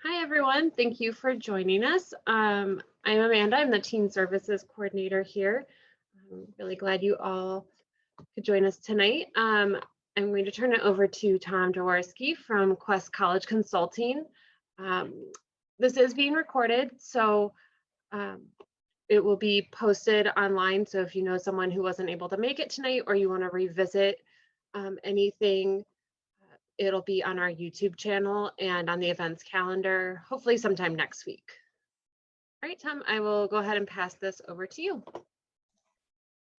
Hi, everyone. Thank you for joining us. I'm Amanda. I'm the Teen Services Coordinator here. I'm really glad you all could join us tonight. I'm going to turn it over to Tom Jaworski from Quest College Consulting. Um, this is being recorded, so um, it will be posted online. So if you know someone who wasn't able to make it tonight or you want to revisit anything, it'll be on our YouTube channel and on the events calendar, hopefully sometime next week. All right, Tom, I will go ahead and pass this over to you. All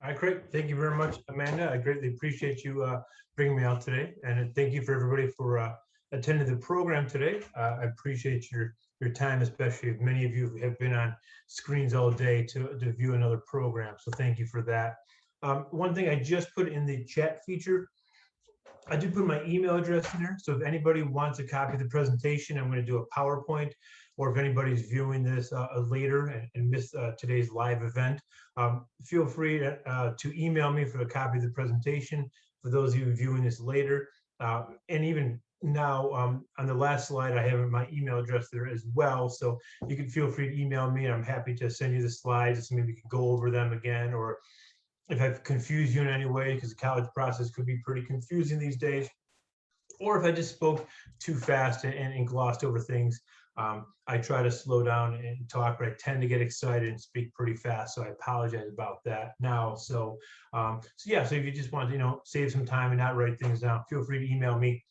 right, great. Thank you very much, Amanda. I greatly appreciate you bringing me out today. And thank you for everybody for attending the program today. I appreciate your time, especially if many of you have been on screens all day to view another program. So thank you for that. One thing I just put in the chat feature, I did put my email address in there. So if anybody wants a copy of the presentation, I'm going to do a PowerPoint, or if anybody's viewing this later and missed today's live event, feel free to email me for a copy of the presentation. For those of you viewing this later, and even now on the last slide, I have my email address there as well. So you can feel free to email me, and I'm happy to send you the slides so maybe we can go over them again, or if I've confused you in any way, because the college process could be pretty confusing these days, or if I just spoke too fast and glossed over things. I try to slow down and talk, but I tend to get excited and speak pretty fast. So I apologize about that now. So yeah, so if you just want to, save some time and not write things down, feel free to email me.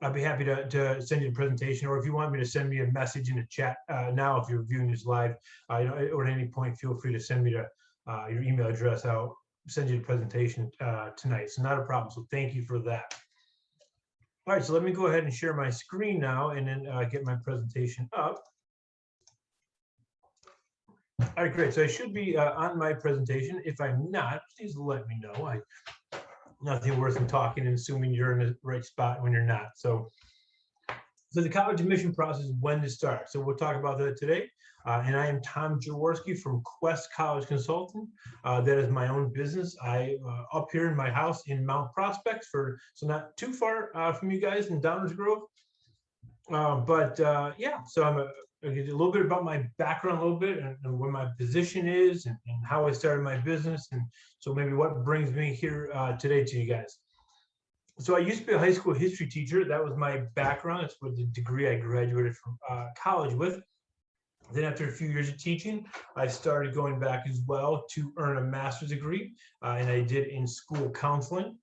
I'd be happy to send you the presentation, or if you want me to send me a message in the chat now, if you're viewing this live, or at any point, feel free to send me your email address. I'll send you the presentation tonight. So not a problem. So thank you for that. All right, so let me go ahead and share my screen now and then get my presentation up. All right, great. So I should be on my presentation. If I'm not, please let me know. Nothing worse than talking and assuming you're in the right spot when you're not. So the college admission process, when to start. So we'll talk about that today. And I am Tom Jaworski from Quest College Consulting. That is my own business. I up here in my house in Mount Prospect, so not too far from you guys in Downers Grove. Yeah, so a little bit about my background, a little bit, and where my position is, and how I started my business, and so maybe what brings me here today to you guys. So I used to be a high school history teacher. That was my background. That's what the degree I graduated from college with. Then after a few years of teaching, I started going back as well to earn a master's degree, and I did in school counseling.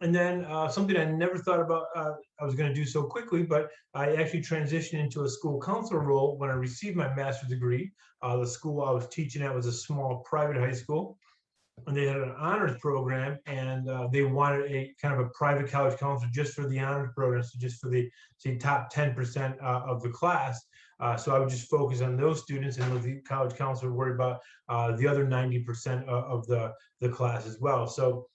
And then something I never thought about I was going to do so quickly, but I actually transitioned into a school counselor role when I received my master's degree. The school I was teaching at was a small private high school, and they had an honors program, and they wanted a kind of a private college counselor just for the honors program, so just for the top 10% of the class. So I would just focus on those students, and let the college counselor worry about the other 90% of the class as well. So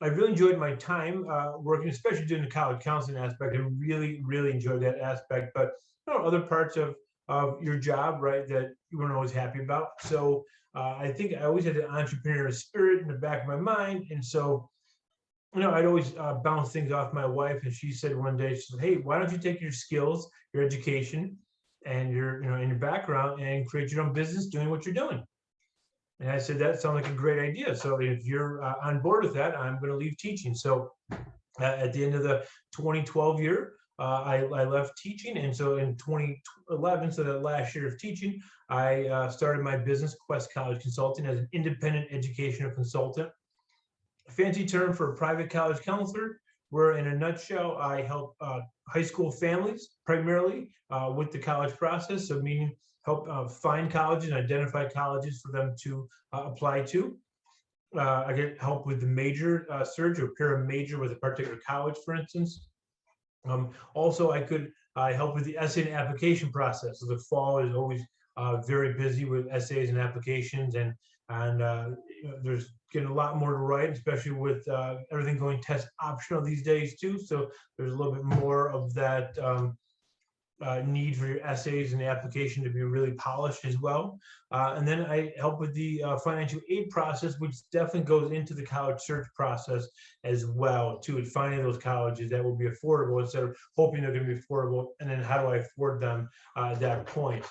I really enjoyed my time working, especially doing the college counseling aspect. I really, really enjoyed that aspect. But other parts of your job, right, that you weren't always happy about. So I think I always had the entrepreneurial spirit in the back of my mind, and so I'd always bounce things off my wife. And she said one day, she said, "Hey, why don't you take your skills, your education, and your in your background and create your own business doing what you're doing?" And I said, "That sounds like a great idea. So if you're on board with that, I'm going to leave teaching." So at the end of the 2012 year, I left teaching. And so in 2011, so that last year of teaching, I started my business, Quest College Consulting, as an independent educational consultant. A fancy term for a private college counselor, where in a nutshell, I help high school families primarily with the college process. So meaning help find colleges and identify colleges for them to apply to. I get help with the major search, or pair a major with a particular college, for instance. Also, I help with the essay and application process. So the fall is always very busy with essays and applications, and there's getting a lot more to write, especially with everything going test optional these days too. So there's a little bit more of that need for your essays and the application to be really polished as well. And then I help with the financial aid process, which definitely goes into the college search process as well, too, and finding those colleges that will be affordable instead of hoping they're going to be affordable. And then how do I afford them at that point?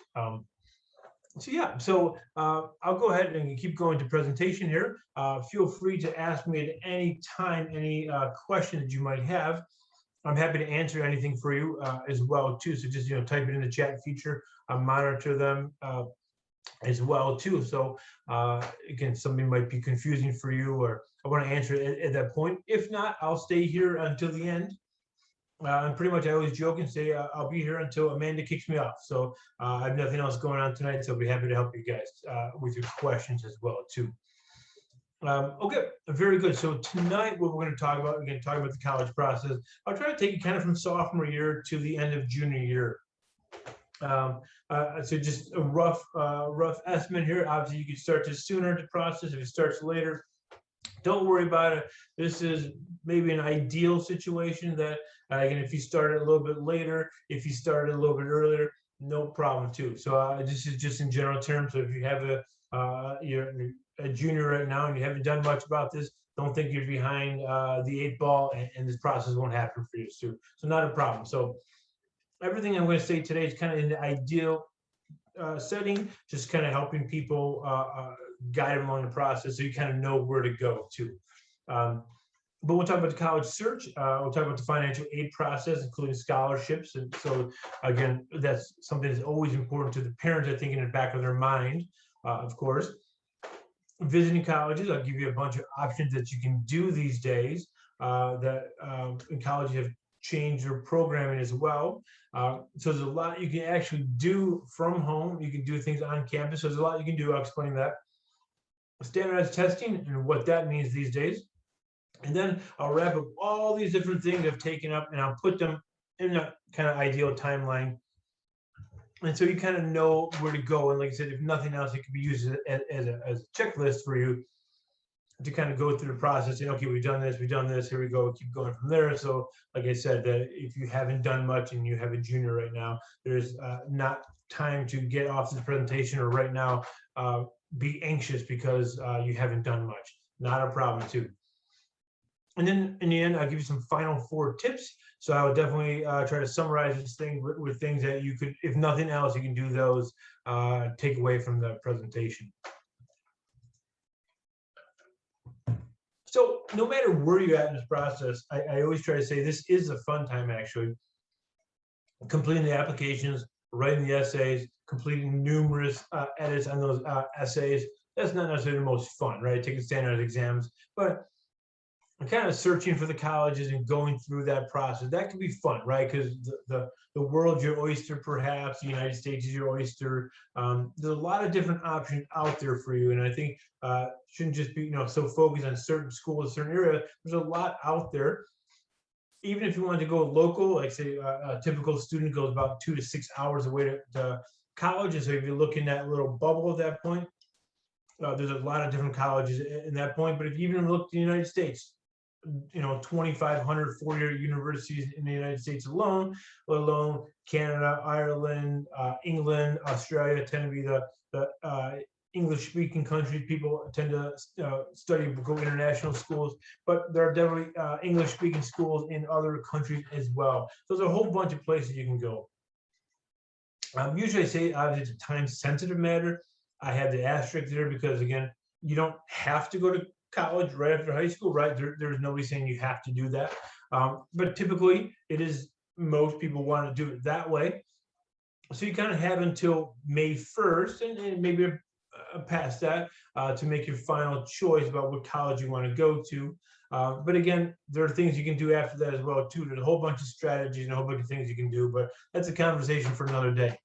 So yeah, so I'll go ahead and keep going to presentation here. Feel free to ask me at any time, any question that you might have. I'm happy to answer anything for you as well too. So just type it in the chat feature. I monitor them as well too. So again, something might be confusing for you, or I want to answer it at that point. If not, I'll stay here until the end. And pretty much I always joke and say I'll be here until Amanda kicks me off. So I have nothing else going on tonight, so I'll be happy to help you guys with your questions as well too. Okay, very good. So tonight, what we're going to talk about, again, talking about the college process. I'll try to take it kind of from sophomore year to the end of junior year. So just a rough estimate here. Obviously, you can start this sooner to process. If it starts later, don't worry about it. This is maybe an ideal situation that, again, if you started a little bit later, if you started a little bit earlier, no problem too. So this is just in general terms. So if you have you're a junior right now and you haven't done much about this, don't think you're behind the 8 ball, and this process won't happen for you too. So not a problem. So everything I'm going to say today is kind of in the ideal setting, just kind of helping people guide them along the process so you kind of know where to go to. But we'll talk about the college search. We'll talk about the financial aid process, including scholarships. And so, again, that's something that's always important to the parents, I think, in the back of their mind, of course. Visiting colleges, I'll give you a bunch of options that you can do these days that in colleges have changed their programming as well. So there's a lot you can actually do from home. You can do things on campus. So there's a lot you can do. I'll explain that. Standardized testing and what that means these days. And then I'll wrap up all these different things I've taken up, and I'll put them in a kind of ideal timeline. And so you kind of know where to go. And like I said, if nothing else, it could be used as a checklist for you to kind of go through the process. And okay, we've done this, here we go, keep going from there. So like I said, that if you haven't done much and you have a junior right now, there's not time to get off this presentation or right now be anxious because you haven't done much. Not a problem too. And then in the end, I'll give you some final 4 tips. So I would definitely try to summarize this thing with things that you could, if nothing else, you can do those, take away from the presentation. So no matter where you're at in this process, I always try to say this is a fun time, actually. Completing the applications, writing the essays, completing numerous edits on those essays. That's not necessarily the most fun, right? Taking standardized exams, but I'm kind of searching for the colleges and going through that process. That can be fun, right? Because the world's your oyster, perhaps. The United States is your oyster. There's a lot of different options out there for you, and I think shouldn't just be so focused on certain schools, certain area. There's a lot out there. Even if you want to go local, like say a typical student goes about 2 to 6 hours away to college, and so if you're looking at a little bubble at that point, there's a lot of different colleges in that point. But if you even look at the United States, 2,500 four-year universities in the United States alone, let alone Canada, Ireland, England, Australia tend to be the English-speaking countries. People tend to study, go international schools, but there are definitely English-speaking schools in other countries as well. So there's a whole bunch of places you can go. Usually I say obviously it's a time-sensitive matter. I have the asterisk there because, again, you don't have to go to college right after high school, right? There's nobody saying you have to do that. But typically it is, most people want to do it that way. So you kind of have until May 1st and maybe past that to make your final choice about what college you want to go to. But again, there are things you can do after that as well too. There's a whole bunch of strategies and a whole bunch of things you can do, but that's a conversation for another day.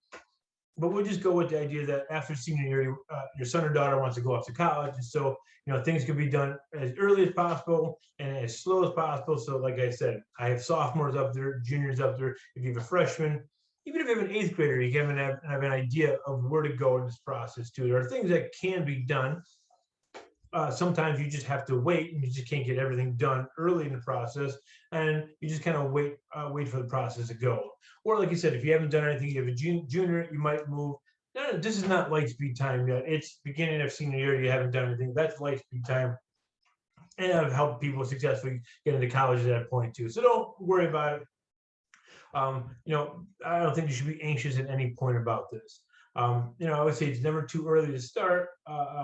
But we'll just go with the idea that after senior year, your son or daughter wants to go off to college. And so, things can be done as early as possible and as slow as possible. So like I said, I have sophomores up there, juniors up there. If you have a freshman, even if you have an 8th grader, you can have an idea of where to go in this process too. There are things that can be done. sometimes you just have to wait, and you just can't get everything done early in the process, and you just kind of wait for the process to go. Or like you said, if you haven't done anything, you have a junior, you might move. No, this is not light speed time yet. It's beginning of senior year. You haven't done anything. That's light speed time. And I've helped people successfully get into college at that point too. So don't worry about it. I don't think you should be anxious at any point about this. I would say it's never too early to start.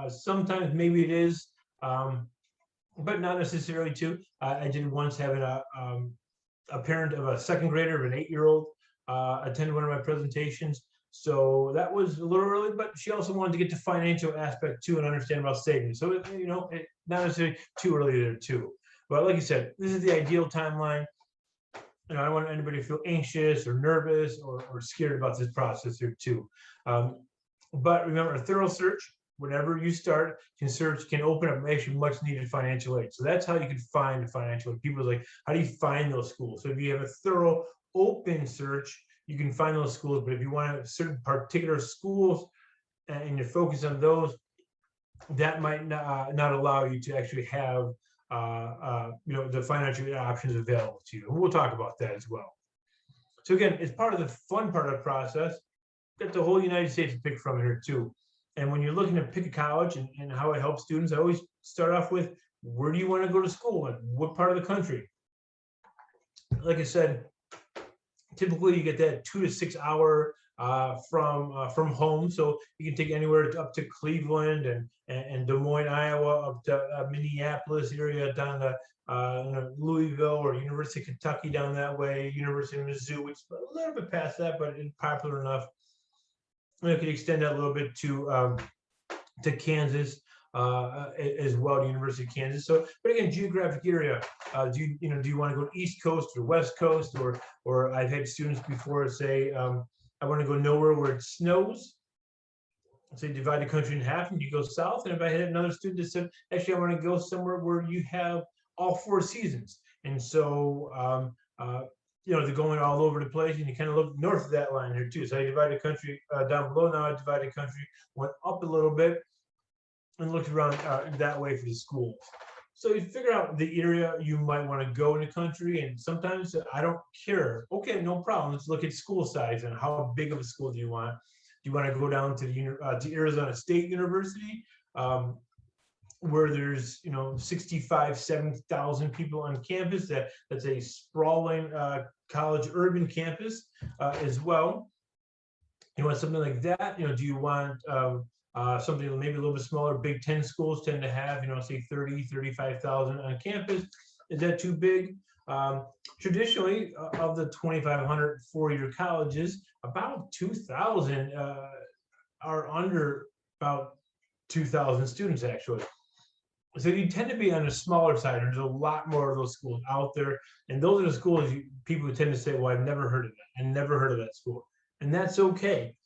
Sometimes maybe it is, but not necessarily too. I did once have a parent of a second grader of an 8-year-old attend one of my presentations. So that was a little early, but she also wanted to get the financial aspect too and understand about savings. So, not necessarily too early there too. But like you said, this is the ideal timeline. I don't want anybody to feel anxious or nervous or scared about this process here too. But remember, a thorough search, whenever you start, can open up actually much needed financial aid. So that's how you can find financial aid. People are like, how do you find those schools? So if you have a thorough open search, you can find those schools. But if you want certain particular schools and you're focused on those, that might not allow you to actually have the financial options available to you. And we'll talk about that as well. So again, it's part of the fun part of the process. Got the whole United States to pick from here too. And when you're looking to pick a college and how it helps students, I always start off with, where do you want to go to school? And what part of the country? Like I said, typically you get that 2 to 6 hour from home. So you can take anywhere up to Cleveland and Des Moines, Iowa, up to Minneapolis area, down to Louisville or University of Kentucky down that way, University of Mizzou, which is a little bit past that, but it's popular enough. And you can extend that a little bit to Kansas as well, to University of Kansas. So, but again, geographic area. Do you want to go East Coast or West Coast, or I've had students before say, I want to go nowhere where it snows. So you divide the country in half and you go south. And if I had another student that said, actually, I want to go somewhere where you have all 4 seasons. And so, they're going all over the place, and you kind of look north of that line here too. So I divide the country down below. Now I divide the country, went up a little bit, and looked around that way for the schools. So you figure out the area you might want to go in the country, and sometimes I don't care. Okay, no problem. Let's look at school size and how big of a school do you want. Do you want to go down to to Arizona State University, where there's 65, 70,000 people on campus? That's a sprawling college urban campus as well. You want something like that? Do you want something maybe a little bit smaller? Big 10 schools tend to have, say 30, 35,000 on campus. Is that too big? Traditionally, of the 2,500 four-year colleges, about 2,000 are under about 2,000 students actually. So you tend to be on the smaller side. There's a lot more of those schools out there, and those are the schools people tend to say, well, I've never heard of that. I never heard of that school. And that's okay.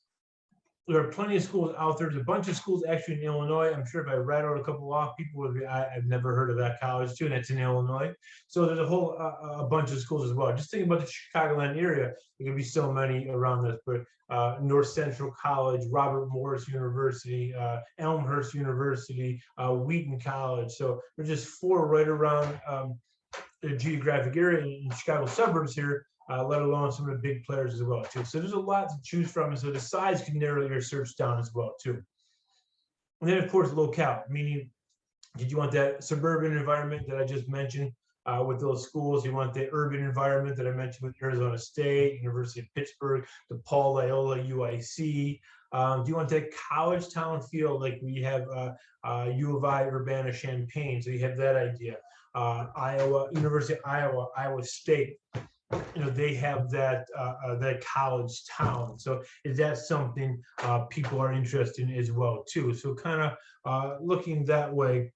There are plenty of schools out there. There's a bunch of schools actually in Illinois. I'm sure if I rattled a couple off, people would be, I've never heard of that college too, and it's in Illinois. So there's a whole a bunch of schools as well. Just think about the Chicagoland area. There could be so many around this, but North Central College, Robert Morris University, Elmhurst University, Wheaton College. So there's just 4 right around the geographic area in Chicago suburbs here. Let alone some of the big players as well too. So there's a lot to choose from, and so the size can narrow your search down as well too. And then of course locale, meaning, did you want that suburban environment that I just mentioned with those schools? You want the urban environment that I mentioned with Arizona State, University of Pittsburgh, DePaul, Loyola, UIC. Do you want that college town feel like we have U of I, Urbana-Champaign? So you have that idea. Iowa, University of Iowa, Iowa State. They have that college town. So is that something people are interested in as well too? So kind of looking that way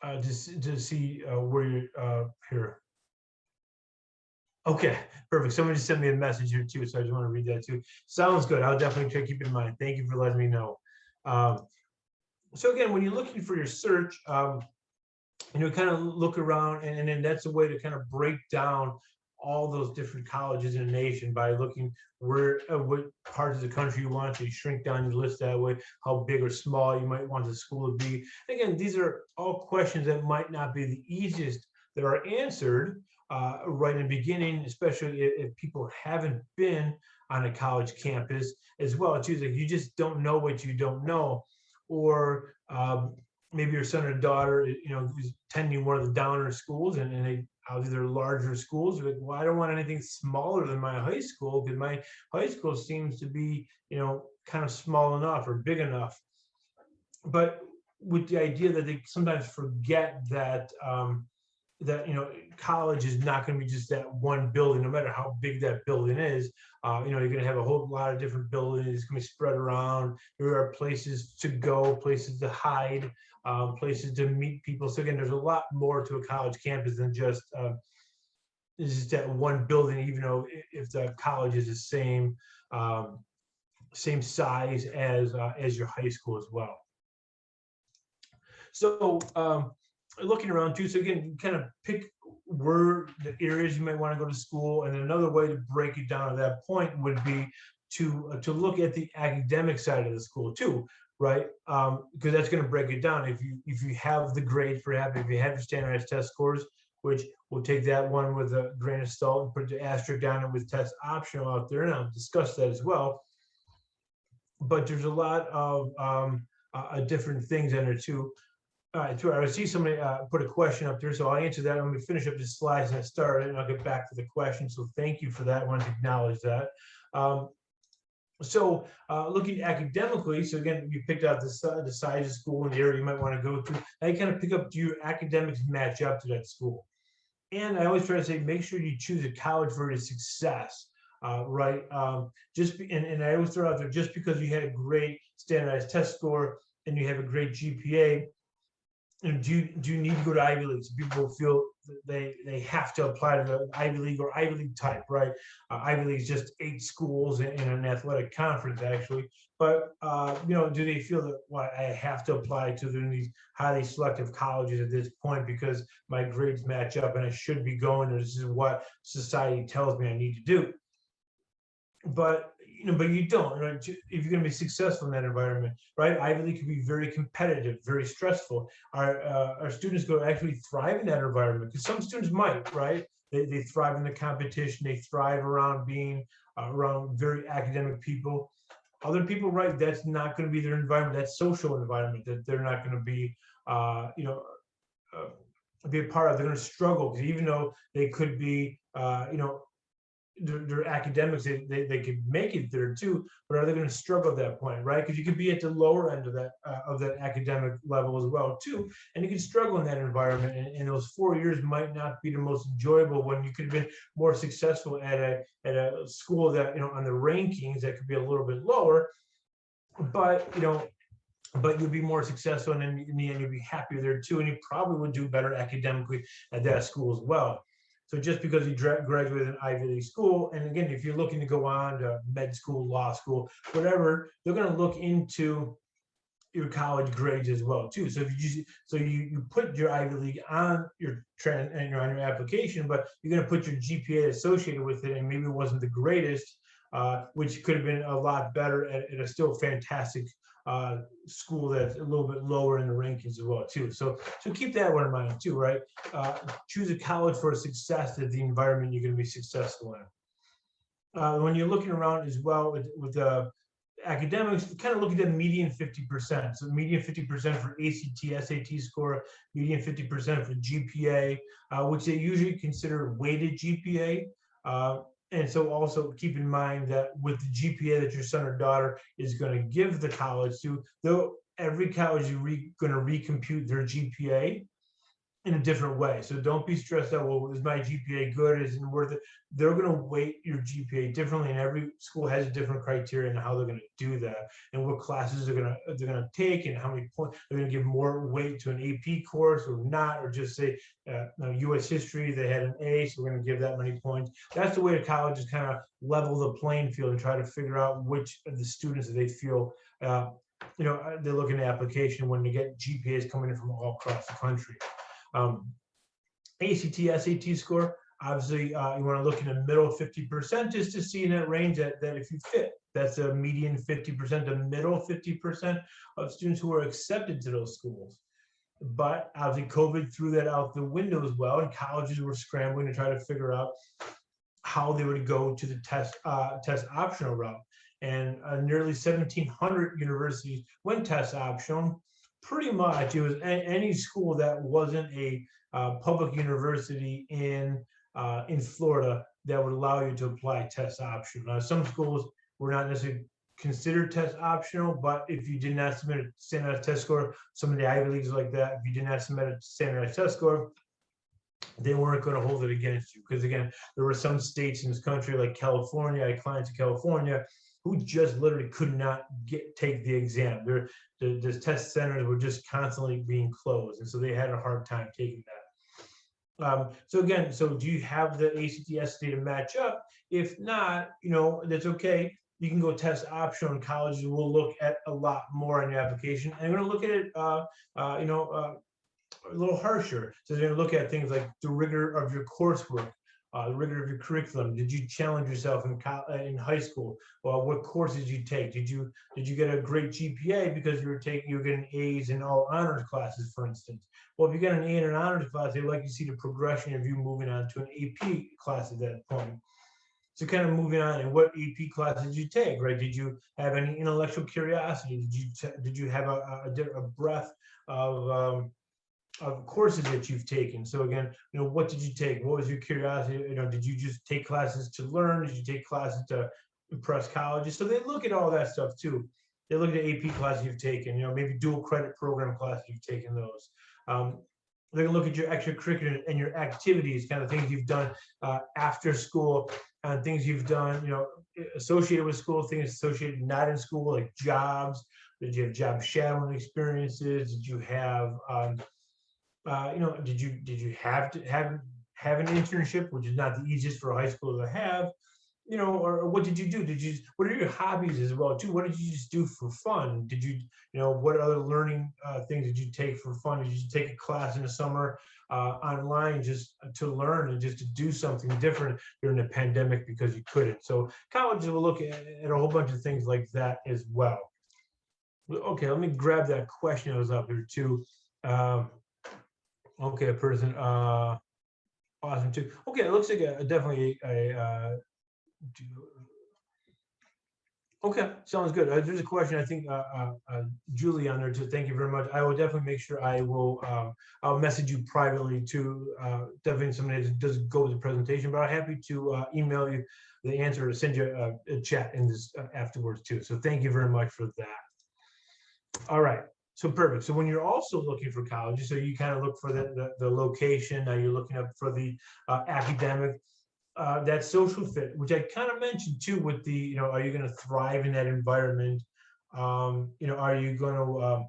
to see where you're here. Okay, perfect. Somebody just sent me a message here too, so I just want to read that too. Sounds good. I'll definitely try to keep it in mind. Thank you for letting me know. So again, when you're looking for your search, kind of look around, and then that's a way to kind of break down all those different colleges in the nation by looking where what parts of the country you want to shrink down your list that way, how big or small you might want the school to be. Again, these are all questions that might not be the easiest that are answered right in the beginning, especially if people haven't been on a college campus as well. It's like you just don't know what you don't know, or maybe your son or daughter, is attending one of the downer schools, and they obviously they're larger schools. You're like, well, I don't want anything smaller than my high school because my high school seems to be, kind of small enough or big enough. But with the idea that they sometimes forget that college is not going to be just that one building, no matter how big that building is. You're going to have a whole lot of different buildings. It's going to be spread around. There are places to go, places to hide, places to meet people. So again, there's a lot more to a college campus than just that one building. Even though if the college is the same size as your high school as well. So looking around too, so again, kind of pick where the areas you might want to go to school, and another way to break it down at that point would be to look at the academic side of the school too, right? Because that's going to break it down. If you have the grades, perhaps if you have your standardized test scores, which we'll take that one with a grain of salt and put the asterisk down it with test optional out there, and I'll discuss that as well. But there's a lot of different things in there too. All right, I see somebody put a question up there, so I'll answer that. I'm going to finish up the slides and I started, and I'll get back to the question. So thank you for that. I want to acknowledge that. Looking academically, so again, you picked out the size of school and the area you might want to go to. Now you kind of pick up, do your academics match up to that school? And I always try to say, make sure you choose a college for your success. Right? And I always throw out there, just because you had a great standardized test score and you have a great GPA, do you need to go to Ivy League? So people feel that they have to apply to the Ivy League or Ivy League type, right? Ivy League is just 8 schools in an athletic conference, actually. But do they feel that, well, I have to apply to these highly selective colleges at this point because my grades match up and I should be going, or this is what society tells me I need to do? But you don't, right? If you're going to be successful in that environment, right? Ivy League can be very competitive, very stressful. Our students go actually thrive in that environment, because some students might, right? They thrive in the competition. They thrive around being around very academic people. Other people, right? That's not going to be their environment. That social environment that they're not going to be, be a part of. They're going to struggle, because even though they could be, their academics, they could make it there too, but are they going to struggle at that point, right? Because you could be at the lower end of that academic level as well too, and you can struggle in that environment, and those 4 years might not be the most enjoyable, when you could have been more successful at a school that, on the rankings, that could be a little bit lower, but you'll be more successful, and then in the end you'll be happier there too, and you probably would do better academically at that school as well. So just because you graduated an Ivy League school, and again, if you're looking to go on to med school, law school, whatever, they're going to look into your college grades as well too. So if you put your Ivy League on your on your application, but you're going to put your GPA associated with it, and maybe it wasn't the greatest, which could have been a lot better at a still fantastic school that's a little bit lower in the rankings as well too. So keep that one in mind too, right? Choose a college for success, that the environment you're going to be successful in. When you're looking around as well with academics, kind of look at the median 50%. So median 50% for ACT, SAT score, median 50% for GPA, which they usually consider weighted GPA. And so also keep in mind that with the GPA that your son or daughter is going to give the college to, though every college is going to recompute their GPA in a different way. So don't be stressed out, well, is my GPA good? Is it worth it? They're going to weight your GPA differently, and every school has a different criteria and how they're going to do that, and what classes they're going to take, and how many points they're going to give more weight to an AP course or not, or just say U.S. history, they had an A, so we're going to give that many points. That's the way the colleges kind of level the playing field and try to figure out which of the students that they feel they're looking at application when they get GPAs coming in from all across the country. ACT, SAT score, Obviously, you want to look in the middle 50% just to see in that range that if you fit. That's a median 50%, the middle 50% of students who are accepted to those schools. But obviously, COVID threw that out the window as well, and colleges were scrambling to try to figure out how they would go to the test optional route. And nearly 1,700 universities went test optional. Pretty much, it was any school that wasn't a public university in Florida that would allow you to apply test optional. Now, some schools were not necessarily considered test optional, but if you did not submit a standardized test score, some of the Ivy Leagues like that, if you did not submit a standardized test score, they weren't going to hold it against you. Because again, there were some states in this country like California, I had clients in California who just literally could not take the exam. The test centers were just constantly being closed, and so they had a hard time taking that. So again, so do you have the ACT SAT to match up? If not, that's okay. You can go test optional, and colleges will look at a lot more on your application. And they're going to look at it, a little harsher. So they're going to look at things like the rigor of your coursework, the rigor of your curriculum. Did you challenge yourself in high school? Well, what courses you take? Did you get a great GPA because you were getting A's in all honors classes, for instance? Well, if you get an A in an honors class, they'd like to see the progression of you moving on to an AP class at that point. So kind of moving on, and what AP classes did you take, right? Did you have any intellectual curiosity? Did you have a breadth of courses that you've taken? So again, what did you take? What was your curiosity? Did you just take classes to learn? Did you take classes to impress colleges? So they look at all that stuff too. They look at the AP classes you've taken, maybe dual credit program classes you've taken those. They're gonna look at your extracurricular and your activities, kind of things you've done after school, and things you've done, associated with school, things associated not in school, like jobs. Did you have job shadowing experiences? Did you have did you have to have an internship, which is not the easiest for a high schooler to have, or what did you do? What are your hobbies as well too? What did you just do for fun? Did you, what other learning things did you take for fun? Did you take a class in the summer online just to learn and just to do something different during the pandemic because you couldn't? So colleges will look at a whole bunch of things like that as well. Okay, let me grab that question that was up here too. Okay, a person, awesome too. Okay, it looks like definitely okay, sounds good. There's a question, I think, Julie on there too. Thank you very much. I will definitely make sure I will, I'll message you privately to definitely somebody that does go with the presentation, but I'm happy to email you the answer or send you a chat in this afterwards too. So thank you very much for that. All right. So perfect. So when you're also looking for colleges, so you kind of look for the location. Now you're looking up for the academic, that social fit, which I kind of mentioned too with the, are you going to thrive in that environment? Are you going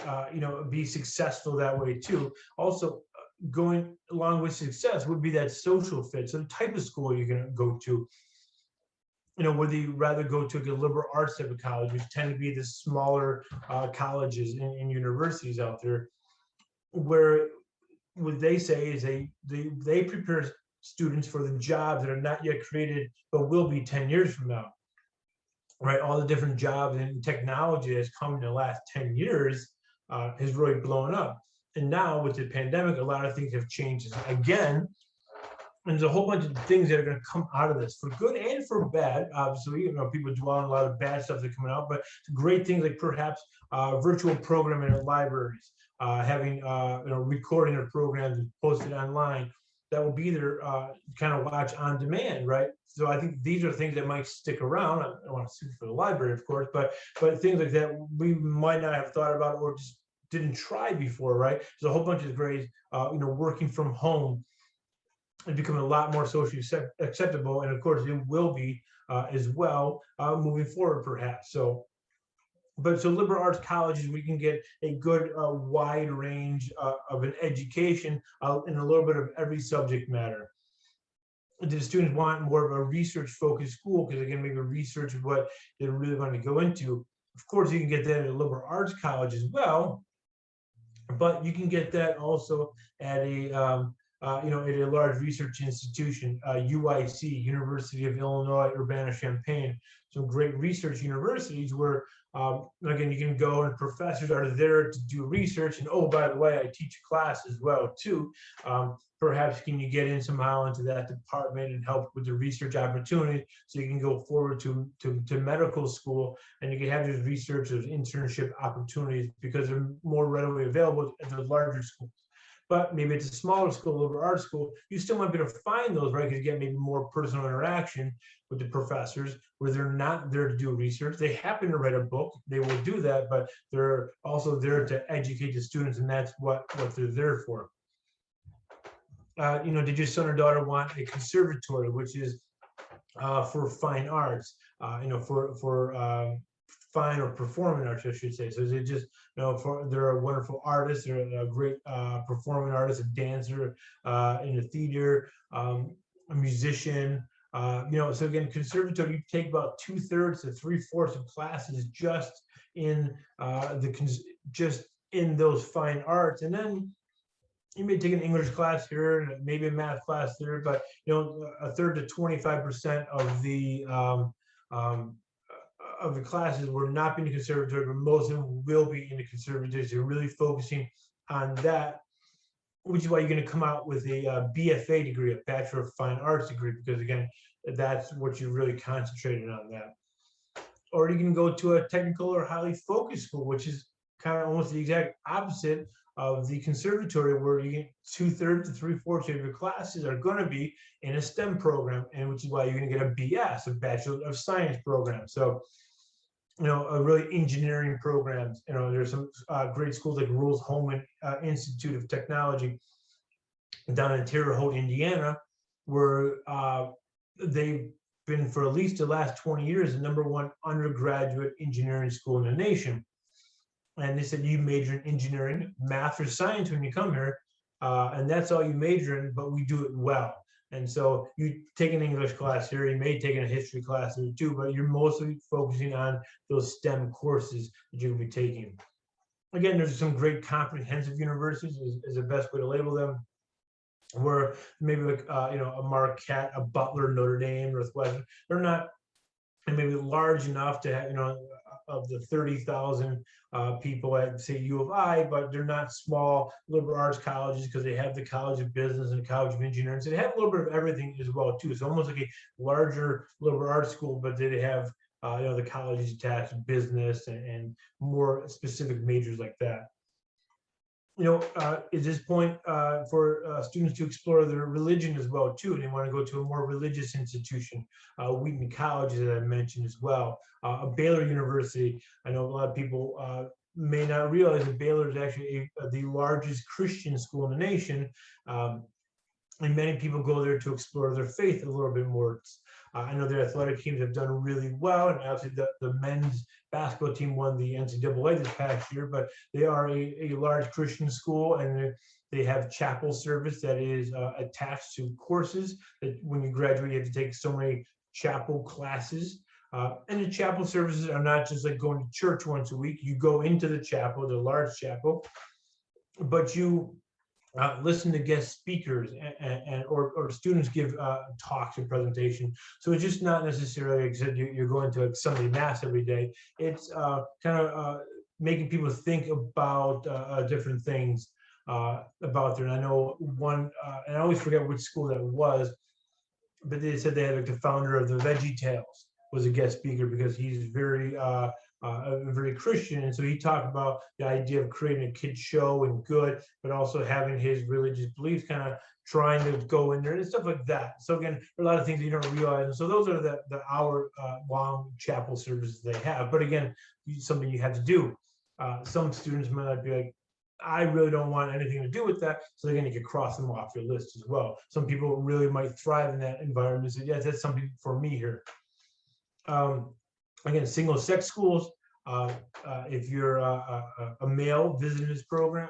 to, be successful that way too? Also, going along with success would be that social fit. So the type of school you're going to go to. Whether you rather go to a liberal arts type of college, which tend to be the smaller colleges and universities out there, where what they say is they prepare students for the jobs that are not yet created, but will be 10 years from now, right? All the different jobs and technology that's come in the last 10 years has really blown up. And now with the pandemic, a lot of things have changed again. And there's a whole bunch of things that are going to come out of this for good and for bad. Obviously, people dwell on a lot of bad stuff that's coming out, but great things like perhaps virtual programming in libraries, having recording of programs and posted online that will be there, kind of watch on demand, right? So I think these are things that might stick around. I don't want to speak for the library, of course, but things like that we might not have thought about or just didn't try before, right? There's a whole bunch of great, working from home. It's becoming a lot more socially acceptable, and of course it will be as well moving forward, perhaps. So liberal arts colleges, we can get a good wide range of an education in a little bit of every subject matter. Do the students want more of a research-focused school? Because again, maybe research is what they really want to go into. Of course, you can get that at a liberal arts college as well, but you can get that also at a at a large research institution, UIC, University of Illinois, Urbana-Champaign, some great research universities where, again, you can go and professors are there to do research. And oh, by the way, I teach a class as well too. Perhaps can you get in somehow into that department and help with the research opportunity so you can go forward to medical school and you can have those research, those internship opportunities because they're more readily available at the larger schools. But maybe it's a smaller school, liberal arts school, you still might be able to find those, right? Because you get maybe more personal interaction with the professors where they're not there to do research. They happen to write a book, they will do that, but they're also there to educate the students, and that's what they're there for. Did your son or daughter want a conservatory, which is for fine arts, for fine or performing arts, I should say. So they just, they're a wonderful artist, they're a great performing artist, a dancer in the theater, a musician. So again, conservatory, you take about 2/3 to 3/4 of classes just in just in those fine arts, and then you may take an English class here and maybe a math class there, but 1/3 to 25% of the classes will not be in the conservatory, but most of them will be in the conservatory. So you're really focusing on that, which is why you're going to come out with a BFA degree, a Bachelor of Fine Arts degree, because again, that's what you're really concentrating on that. Or you can go to a technical or highly focused school, which is kind of almost the exact opposite of the conservatory, where you get 2/3 to 3/4 of your classes are going to be in a STEM program, and which is why you're going to get a BS, a Bachelor of Science program. So, a really engineering programs. There's some great schools like Rose-Hulman Institute of Technology down in Terre Haute, Indiana, where they've been for at least the last 20 years the #1 undergraduate engineering school in the nation. And they said you major in engineering, math, or science when you come here, and that's all you major in, but we do it well. And so you take an English class here, you may take a history class here too, but you're mostly focusing on those STEM courses that you'll be taking. Again, there's some great comprehensive universities is the best way to label them, where maybe like a Marquette, a Butler, Notre Dame, Northwestern, they're not maybe large enough to have, of the 30,000 people at, say, U of I, but they're not small liberal arts colleges because they have the College of Business and the College of Engineering. So they have a little bit of everything as well, too. It's almost like a larger liberal arts school, but they have, the colleges attached to business and more specific majors like that. At this point for students to explore their religion as well too, and they want to go to a more religious institution. Wheaton College, as I mentioned as well, a Baylor University. I know a lot of people may not realize that Baylor is actually the largest Christian school in the nation, and many people go there to explore their faith a little bit more. I know their athletic teams have done really well, and obviously the men's basketball team won the NCAA this past year, but they are a large Christian school, and they have chapel service that is attached to courses that when you graduate, you have to take so many chapel classes. And the chapel services are not just like going to church once a week. You go into the chapel, the large chapel, but you listen to guest speakers or students give talks and presentations. So it's just not necessarily like you're going to like Sunday mass every day. It's kind of making people think about different things about there. And I know one, and I always forget which school that was, but they said they had like the founder of the Veggie Tales was a guest speaker because he's very Christian, and so he talked about the idea of creating a kid's show and good, but also having his religious beliefs kind of trying to go in there and stuff like that. So again, there are a lot of things that you don't realize. And so those are the hour long chapel services they have. But again, something you have to do. Some students might not be like, I really don't want anything to do with that. So again, you can cross them off your list as well. Some people really might thrive in that environment. So yes, that's something for me here. Again, single sex schools. If you're a male visiting this program,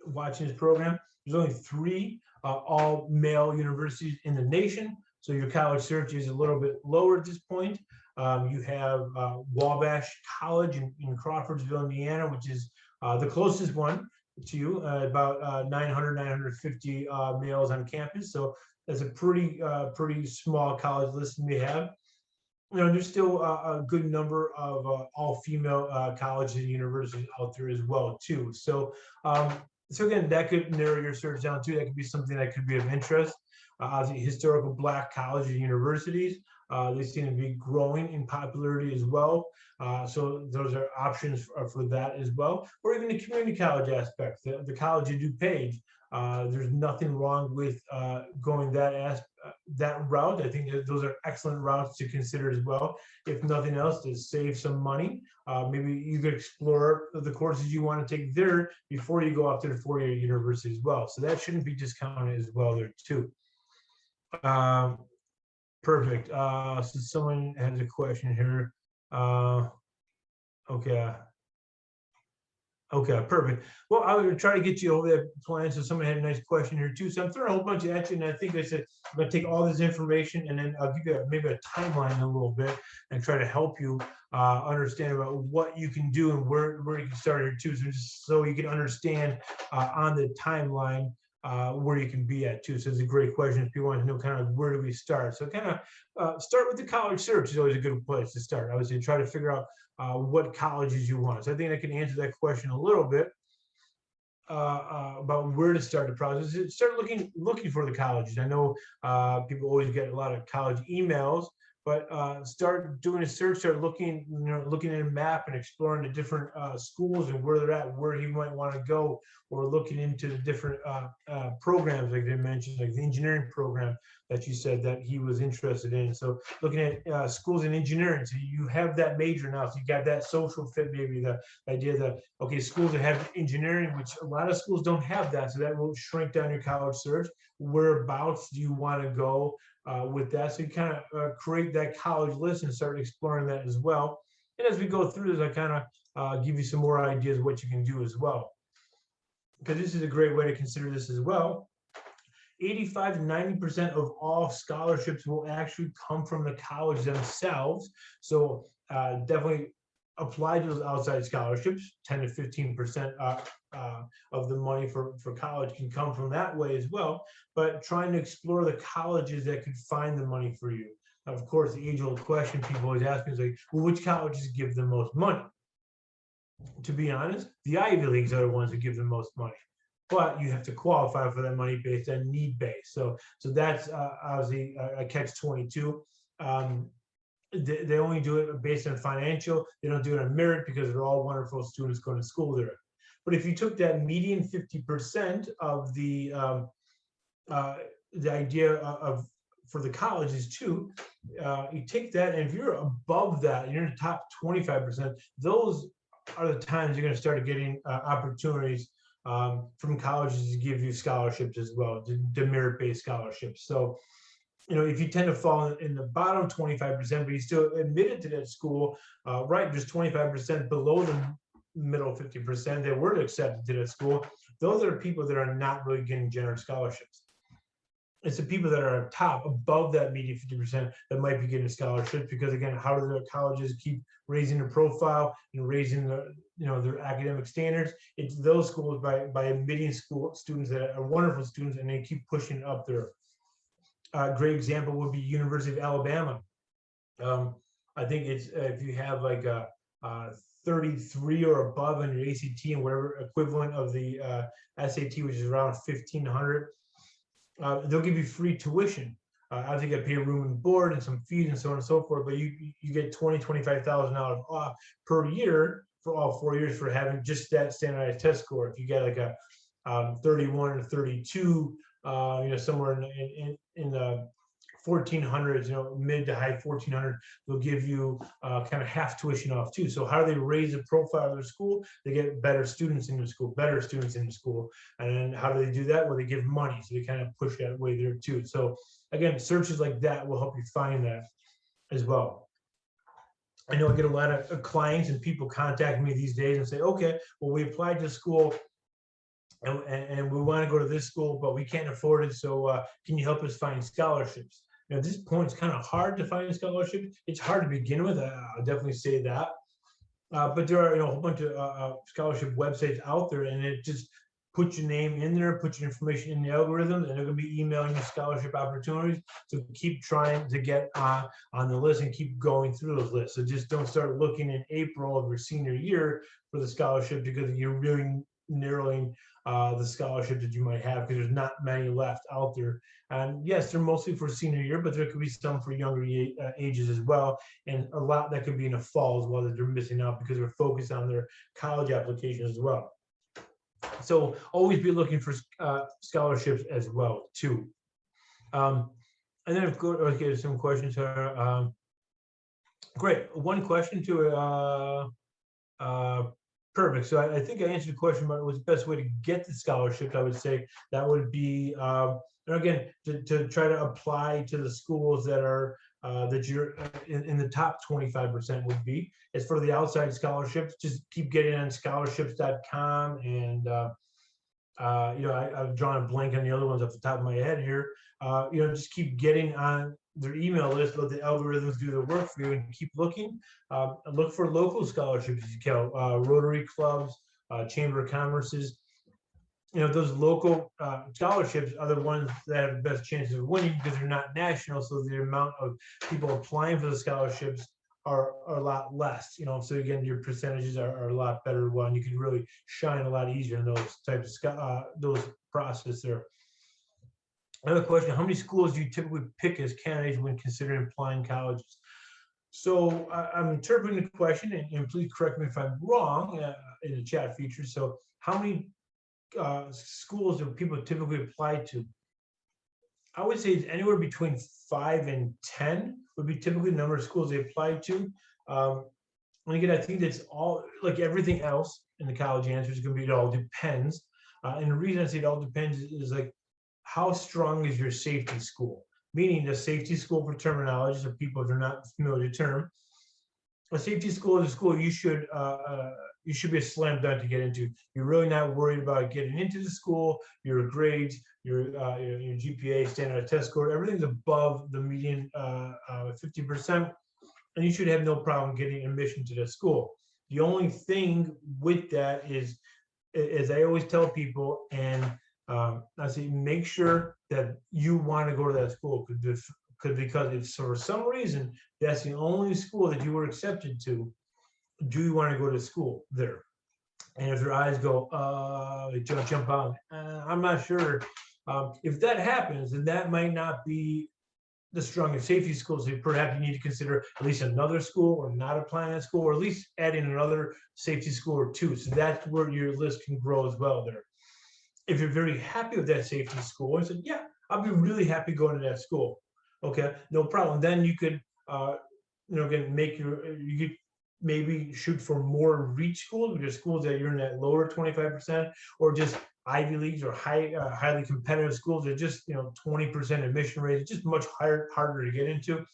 watching this program, there's only 3 all male universities in the nation. So your college search is a little bit lower at this point. You have Wabash College in Crawfordsville, Indiana, which is the closest one to you, about 900, 950 males on campus. So that's a pretty small college list we have. There's still a good number of all-female colleges and universities out there as well, too. So again, that could narrow your search down too. That could be something that could be of interest. Obviously, historical Black colleges and universities, they seem to be growing in popularity as well. So those are options for that as well. Or even the community college aspect, the college you do page. There's nothing wrong with going that route. I think that those are excellent routes to consider as well. If nothing else, to save some money. Maybe you could explore the courses you want to take there before you go off to the four-year university as well. So that shouldn't be discounted as well there too. Perfect. So someone has a question here. Okay. Okay, perfect. Well, I would try to get you over that plan. So someone had a nice question here too. So I'm throwing a whole bunch at you, and I think I said I'm going to take all this information and then I'll give you maybe a timeline a little bit and try to help you understand about what you can do and where you can start here too. So just so you can understand on the timeline where you can be at too. So it's a great question if people want to know kind of where do we start. So kind of start with the college search is always a good place to start. I would say try to figure out what colleges you want. So I think I can answer that question a little bit about where to start the process. Start looking for the colleges. I know people always get a lot of college emails, but start doing a search. Start looking at a map and exploring the different schools and where they're at, where you might want to go, or looking into the different programs like they mentioned, like the engineering program that you said that he was interested in. So looking at schools in engineering, so you have that major now, so you got that social fit, maybe the idea that, okay, schools that have engineering, which a lot of schools don't have that, so that will shrink down your college search. Whereabouts do you want to go with that? So you kind of create that college list and start exploring that as well. And as we go through this, I kind of give you some more ideas of what you can do as well, because this is a great way to consider this as well. 85 to 90% of all scholarships will actually come from the college themselves. So definitely apply to those outside scholarships. 10 to 15% of the money for college can come from that way as well. But trying to explore the colleges that could find the money for you. Of course, the age-old question people always ask me is like, well, which colleges give the most money? To be honest, the Ivy Leagues are the ones who give the most money. But you have to qualify for that money based on need base. So that's obviously a catch-22. They only do it based on financial. They don't do it on merit because they're all wonderful students going to school there. But if you took that median 50% of the idea of for the colleges too, you take that, and if you're above that, you're in the top 25%. Those are the times you're going to start getting opportunities from colleges to give you scholarships as well, the merit-based scholarships. So, if you tend to fall in the bottom 25%, but you still admitted to that school, right, just 25% below the middle 50% that were accepted to that school, those are people that are not really getting generous scholarships. It's the people that are top above that median 50% that might be getting scholarships, because again, how do the colleges keep raising their profile and raising their academic standards? It's those schools by admitting students that are wonderful students, and they keep pushing it up there. A great example would be University of Alabama. I think it's if you have like a 33 or above on your ACT and whatever equivalent of the SAT, which is around 1,500. They'll give you free tuition. I think I pay room and board and some fees and so on and so forth, but you get $25,000 off per year for all 4 years for having just that standardized test score. If you get like a 31 or 32, somewhere in the 1400s, mid to high 1400, they'll give you kind of half tuition off too. So how do they raise the profile of their school? They get better students in the school, And then how do they do that? Well, they give money. So they kind of push that way there too. So again, searches like that will help you find that as well. I know I get a lot of clients and people contact me these days and say, okay, well, we applied to school and we want to go to this school, but we can't afford it. So can you help us find scholarships? At this point, it's kind of hard to find a scholarship. It's hard to begin with. I'll definitely say that. But there are a whole bunch of scholarship websites out there, and it just put your name in there, put your information in the algorithm, and they're going to be emailing you scholarship opportunities. So keep trying to get on the list and keep going through those lists. So just don't start looking in April of your senior year for the scholarship, because you're really narrowing the scholarship that you might have, because there's not many left out there. And yes, they're mostly for senior year, but there could be some for younger ages as well, and a lot that could be in the fall as well that they're missing out because they're focused on their college application as well. So always be looking for scholarships as well too. And then of course, okay, some questions here. Great, one question to perfect. So I think I answered the question about what's the best way to get the scholarship. I would say that would be, and again, to try to apply to the schools that are that you're in the top 25% would be. As for the outside scholarships, just keep getting on scholarships.com, and I've drawn a blank on the other ones off the top of my head here. Just keep getting on their email list, let the algorithms do the work for you, and keep looking. Look for local scholarships, as you can, Rotary clubs, Chamber of Commerce's. Those local scholarships are the ones that have the best chances of winning, because they're not national, so the amount of people applying for the scholarships are a lot less. So again, your percentages are a lot better. One, you can really shine a lot easier in those types of those process there. Another question: how many schools do you typically pick as candidates when considering applying colleges? So I'm interpreting the question, and please correct me if I'm wrong in the chat feature. So how many schools do people typically apply to? I would say it's anywhere between 5 and 10 would be typically the number of schools they apply to. And again, I think that's all, like everything else in the college answer is going to be, it all depends. And the reason I say it all depends is like, how strong is your safety school? Meaning the safety school, for terminology, so people, if they're not familiar with the term, a safety school is a school you should be a slam dunk to get into. You're really not worried about getting into the school. Your grades, your GPA, standard test score, everything's above the median 50%, and you should have no problem getting admission to the school. The only thing with that is, as I always tell people, and I say, make sure that you want to go to that school, because if for some reason that's the only school that you were accepted to, do you want to go to school there? And if their eyes go, they jump out, I'm not sure. If that happens, then that might not be the strongest safety school. So perhaps you need to consider at least another school, or not applying that school, or at least adding another safety school or two. So that's where your list can grow as well there. If you're very happy with that safety school and said, yeah, I'll be really happy going to that school, okay, no problem. Then you could, again, you could maybe shoot for more reach schools, which are schools that you're in that lower 25%, or just Ivy Leagues or highly competitive schools that just 20% admission rate. It's just much harder to get into.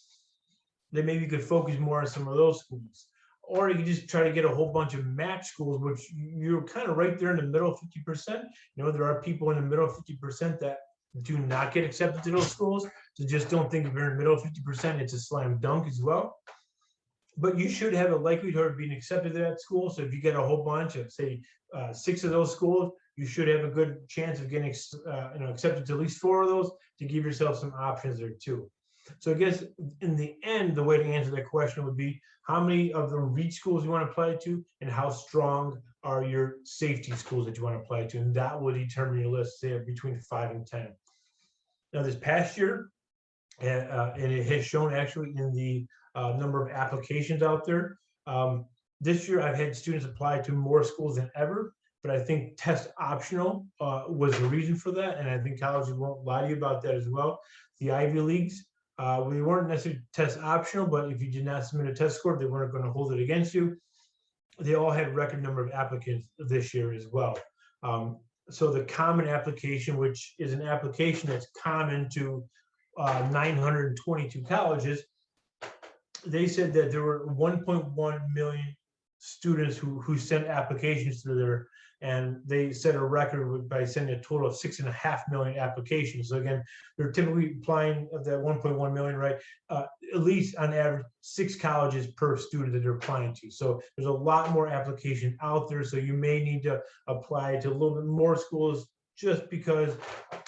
Then maybe you could focus more on some of those schools. Or you can just try to get a whole bunch of match schools, which you're kind of right there in the middle 50%. There are people in the middle 50% that do not get accepted to those schools. So just don't think if you're in the middle 50%, it's a slam dunk as well. But you should have a likelihood of being accepted to that school. So if you get a whole bunch of, say, 6 of those schools, you should have a good chance of getting accepted to at least 4 of those, to give yourself some options there too. So I guess in the end, the way to answer that question would be, how many of the reach schools you want to apply to, and how strong are your safety schools that you want to apply to, and that will determine your list, say, between 5 and 10. Now, this past year, and it has shown actually in the number of applications out there. This year, I've had students apply to more schools than ever, but I think test optional was the reason for that, and I think colleges won't lie to you about that as well. The Ivy Leagues, we weren't necessarily test optional, but if you did not submit a test score, they weren't going to hold it against you. They all had record number of applicants this year as well. So the common application, which is an application that's common to 922 colleges, they said that there were 1.1 million students who sent applications through there, and they set a record by sending a total of 6.5 million applications. So again, they're typically applying of that 1.1 million, right? At least on average 6 colleges per student that they're applying to. So there's a lot more application out there. So you may need to apply to a little bit more schools, just because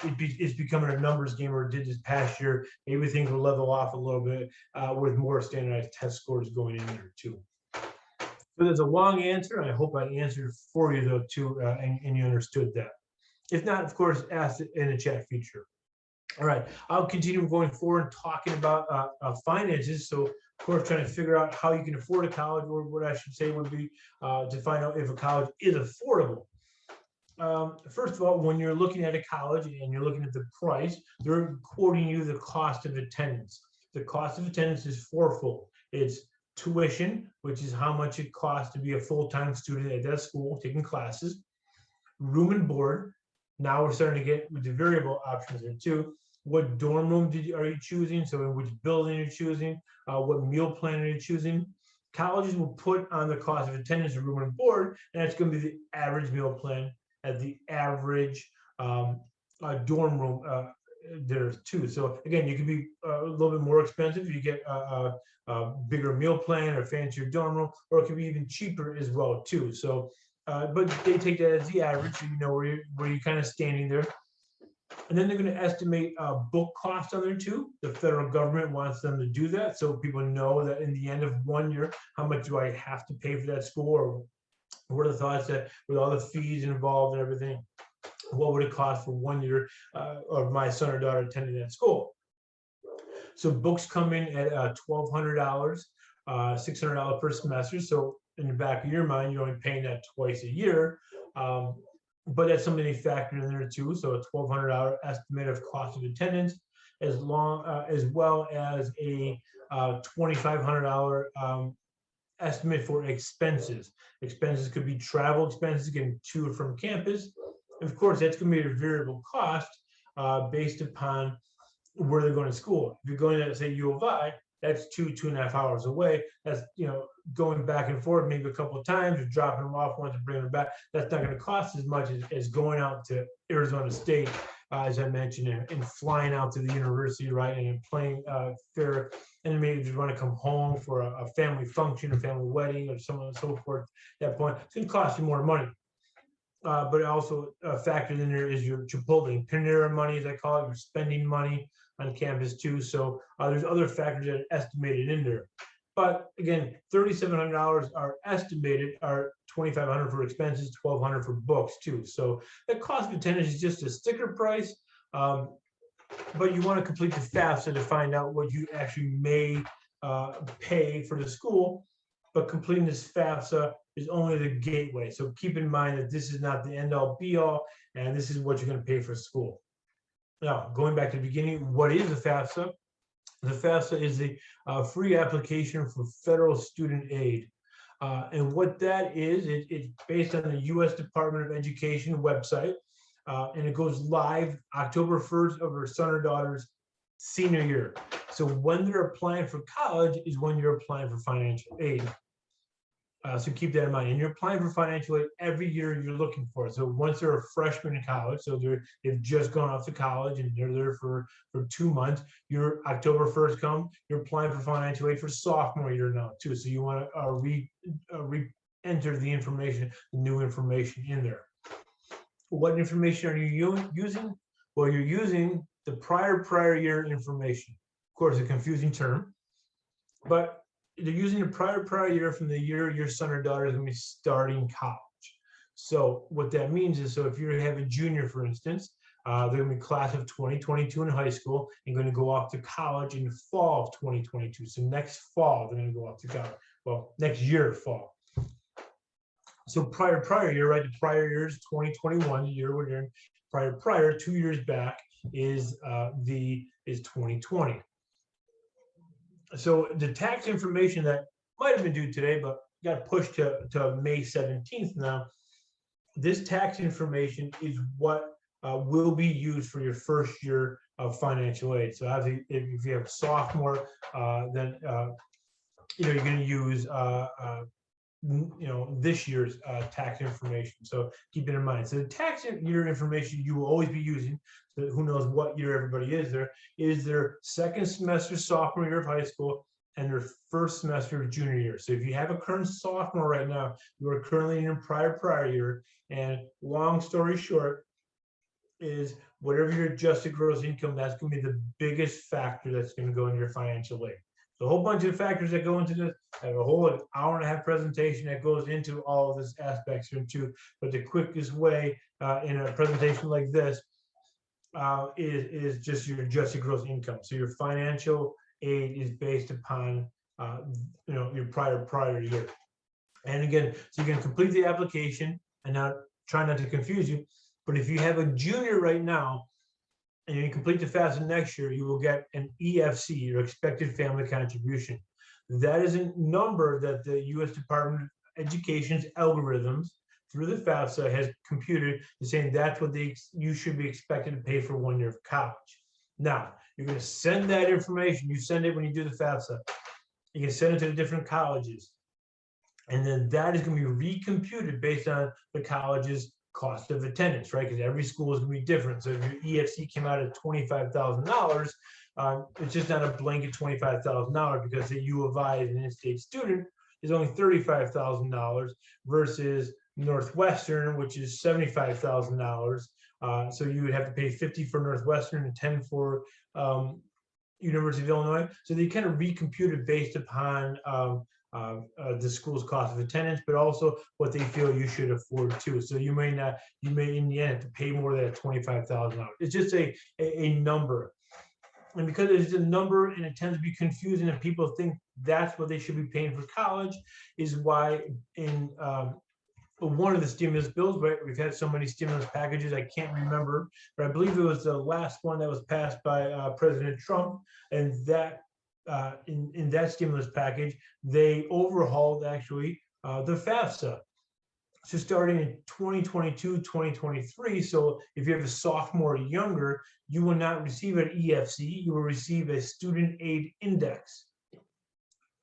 it's becoming a numbers game, or it did this past year. Maybe things will level off a little bit with more standardized test scores going in there too. So there's a long answer. I hope I answered for you though too, and you understood that. If not, of course, ask it in the chat feature. All right, I'll continue going forward talking about finances. So, of course, trying to figure out how you can afford a college, or what I should say would be to find out if a college is affordable. First of all, when you're looking at a college and you're looking at the price, they're quoting you the cost of attendance. The cost of attendance is fourfold. It's tuition, which is how much it costs to be a full-time student at that school taking classes, room and board. Now we're starting to get with the variable options there too. What dorm room are you choosing? So in which building you're choosing, what meal plan are you choosing? Colleges will put on the cost of attendance and room and board, and that's going to be the average meal plan at the average dorm room there too. So again, you can be a little bit more expensive if you get a bigger meal plan or fancier dorm room, or it can be even cheaper as well too. So, but they take that as the average, so you know where you're kind of standing there. And then they're going to estimate book cost on there too. The federal government wants them to do that, so people know that in the end of 1 year, how much do I have to pay for that school, or what are the thoughts that with all the fees involved and everything, what would it cost for 1 year of my son or daughter attending that school? So books come in at $1,200, $600 per semester. So in the back of your mind, you're only paying that twice a year. But that's something they factor in there too. So a $1,200 estimate of cost of attendance, as well as a $2,500 estimate for expenses. Expenses could be travel expenses, getting to and from campus. And of course, that's going to be a variable cost based upon where they're going to school. If you're going to, say, U of I, that's 2.5 hours away. That's, going back and forth maybe a couple of times, or dropping them off once and bringing them back. That's not going to cost as much as going out to Arizona State, as I mentioned, and flying out to the university, right, and playing fair. And then maybe just want to come home for a family function, a family wedding, or so on and so forth. At that point, it's going to cost you more money. But also factored in there is your Chipotle, Panera money, as I call it, your spending money on campus too. So there's other factors that are estimated in there. But again, $3,700 are estimated, are $2,500 for expenses, $1,200 for books too. So the cost of attendance is just a sticker price. But you want to complete the FAFSA to find out what you actually may pay for the school. But completing this FAFSA is only the gateway. So keep in mind that this is not the end all be all, and this is what you're going to pay for school. Now, going back to the beginning, what is the FAFSA? The FAFSA is the free application for federal student aid. And what that is, it's based on the U.S. Department of Education website, and it goes live October 1st of her son or daughter's senior year. So when they're applying for college is when you're applying for financial aid. So keep that in mind. And you're applying for financial aid every year you're looking for it. So once they're a freshman in college, so they've just gone off to college and they're there for 2 months, your October 1st come, you're applying for financial aid for sophomore year now too. So you want to re-enter the information, the new information in there. What information are you using? Well, you're using the prior year information. Of course, a confusing term, but they're using the prior year from the year your son or daughter is going to be starting college. So what that means is, so if you have a junior, for instance, they're going to be class of 2022 in high school and going to go off to college in the fall of 2022. So next fall, they're going to go off to college. Well, next year, fall. So prior year, right? The prior year is 2021, the year we're in. Prior 2 years back is 2020. So the tax information that might have been due today, but got pushed to May 17th now. This tax information is what will be used for your first year of financial aid. So obviously, if you have a sophomore, then you're going to use this year's tax information. So keep it in mind. So the tax year information you will always be using. So who knows what year everybody is their second semester sophomore year of high school and their first semester of junior year. So if you have a current sophomore right now, you are currently in your prior year. And long story short, is whatever your adjusted gross income, that's going to be the biggest factor that's going to go into your financial aid. So a whole bunch of factors that go into this. I have a whole hour and a half presentation that goes into all of this aspects here too. But the quickest way in a presentation like this is just your adjusted gross income. So your financial aid is based upon your prior year. And again, so you can complete the application and now try not to confuse you. But if you have a junior right now and you complete the FAFSA next year, you will get an EFC, or expected family contribution. That is a number that the U.S. Department of Education's algorithms through the FAFSA has computed, saying that's what you should be expected to pay for 1 year of college. Now, you're going to send that information. You send it when you do the FAFSA. You can send it to the different colleges. And then that is going to be recomputed based on the college's cost of attendance, right? Because every school is going to be different. So if your EFC came out at $25,000, it's just not a blanket $25,000 because the U of I as an in-state student is only $35,000 versus Northwestern, which is $75,000. So you would have to pay 50 for Northwestern and 10 for University of Illinois. So they kind of recomputed based upon the school's cost of attendance, but also what they feel you should afford too. So you may in the end have to pay more than $25,000. It's just a number. And because it's a number and it tends to be confusing and people think that's what they should be paying for college, is why in one of the stimulus bills, right? We've had so many stimulus packages, I can't remember, but I believe it was the last one that was passed by President Trump, and that in that stimulus package, they overhauled actually the FAFSA. So starting in 2022, 2023, so if you have a sophomore or younger, you will not receive an EFC, you will receive a student aid index.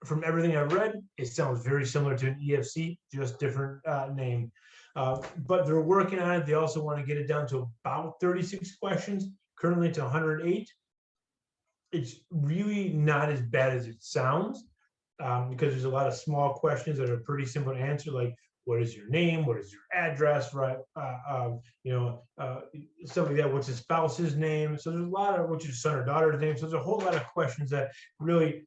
From everything I've read, it sounds very similar to an EFC, just different name. But they're working on it. They also want to get it down to about 36 questions, currently to 108. It's really not as bad as it sounds, because there's a lot of small questions that are pretty simple to answer, like what is your name, what is your address, right? Stuff like that. What's the spouse's name? So there's a lot of, what's your son or daughter's name? So there's a whole lot of questions that really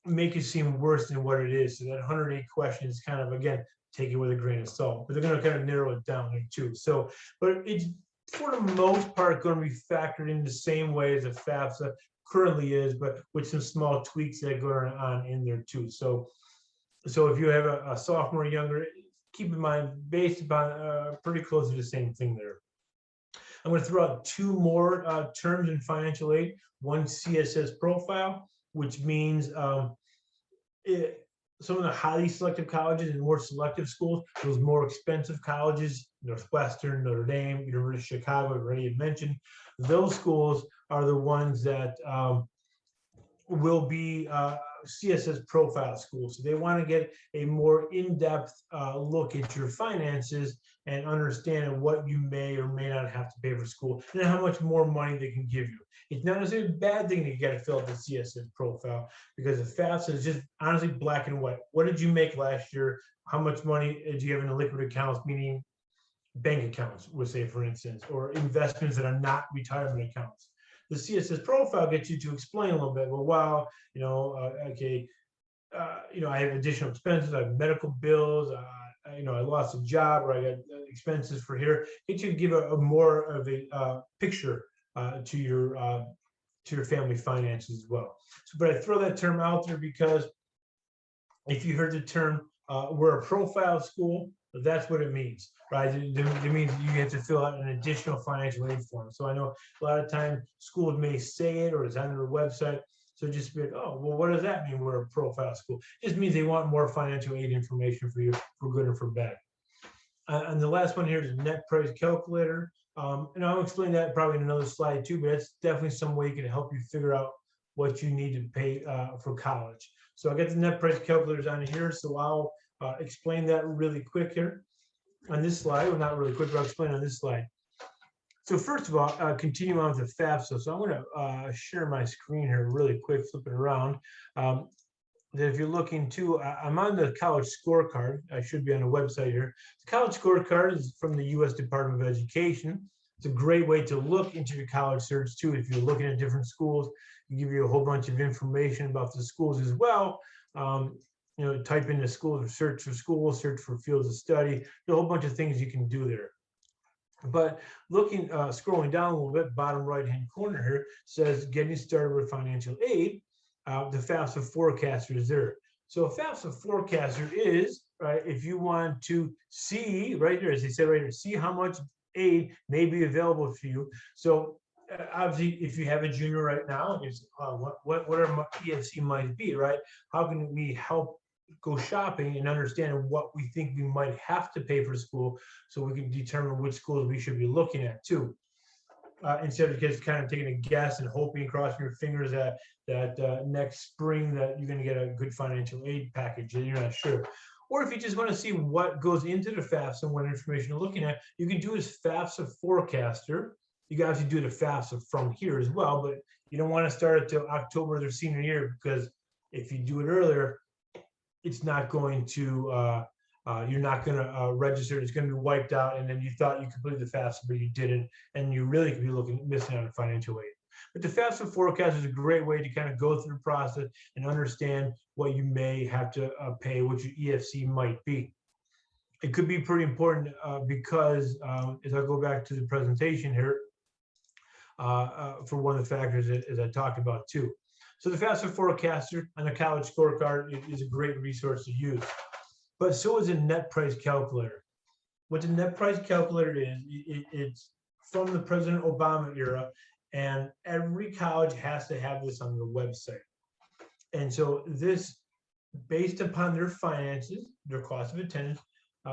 make it seem worse than what it is. So that 108 questions kind of, again, take it with a grain of salt, but they're going to kind of narrow it down there too. So, but it's for the most part going to be factored in the same way as a FAFSA currently is, but with some small tweaks that go on in there too. So if you have a sophomore or younger, keep in mind, based upon pretty close to the same thing there. I'm going to throw out two more terms in financial aid. One, CSS profile, which means some of the highly selective colleges and more selective schools, those more expensive colleges, Northwestern, Notre Dame, University of Chicago, I already had mentioned, those schools are the ones that will be CSS profile schools. So they want to get a more in-depth look at your finances and understand what you may or may not have to pay for school and how much more money they can give you. It's not necessarily a bad thing to get to fill out the CSS profile, because the FAFSA is just honestly black and white. What did you make last year? How much money do you have in the liquid accounts, meaning bank accounts, we'll say, for instance, or investments that are not retirement accounts? The CSS profile gets you to explain a little bit. Well, wow, okay, I have additional expenses. I have medical bills. I lost a job, or I got expenses for here. Get you to give a more of a picture to your family finances as well. So, but I throw that term out there because if you heard the term, we're a profile school, that's what it means, right? It means you have to fill out an additional financial aid form. So I know a lot of times schools may say it or it's on their website. So just be like, oh, well, what does that mean? We're a profile school. It just means they want more financial aid information for you, for good or for bad. And the last one here is a net price calculator. And I'll explain that probably in another slide too, but it's definitely some way can help you figure out what you need to pay for college. So I got the net price calculators on here. So explain that really quick here on this slide. Well, not really quick, but I'll explain on this slide. So first of all, continue on with the FAFSA. So I'm going to share my screen here really quick, flip it around. That if you're looking to, I'm on the college scorecard. I should be on the website here. The college scorecard is from the U.S. Department of Education. It's a great way to look into your college search too. If you're looking at different schools, it give you a whole bunch of information about the schools as well. Type in the schools, search for schools, search for fields of study. There's a whole bunch of things you can do there. But looking, scrolling down a little bit, bottom right-hand corner here says getting started with financial aid. The FAFSA forecaster is there. So a FAFSA forecaster is, right, if you want to see, right there, as they say right here, see how much aid may be available for you. So obviously, if you have a junior right now, it's, what our EFC might be, right? How can we help go shopping and understand what we think we might have to pay for school, so we can determine which schools we should be looking at too, instead of just kind of taking a guess and hoping, crossing your fingers that next spring that you're going to get a good financial aid package and you're not sure. Or if you just want to see what goes into the FAFSA and what information you're looking at, you can do as FAFSA forecaster. You can obviously do the FAFSA from here as well, but you don't want to start until October of their senior year, because if you do it earlier, it's not going to, you're not going to register. It's going to be wiped out. And then you thought you completed the FAFSA, but you didn't. And you really could be missing out on financial aid. But the FAFSA forecast is a great way to kind of go through the process and understand what you may have to pay, what your EFC might be. It could be pretty important because as I go back to the presentation here, for one of the factors as I talked about too. So the FAFSA forecaster on the college scorecard is a great resource to use, but so is a net price calculator. What the net price calculator is, it's from the President Obama era, and every college has to have this on their website. And so this, based upon their finances, their cost of attendance,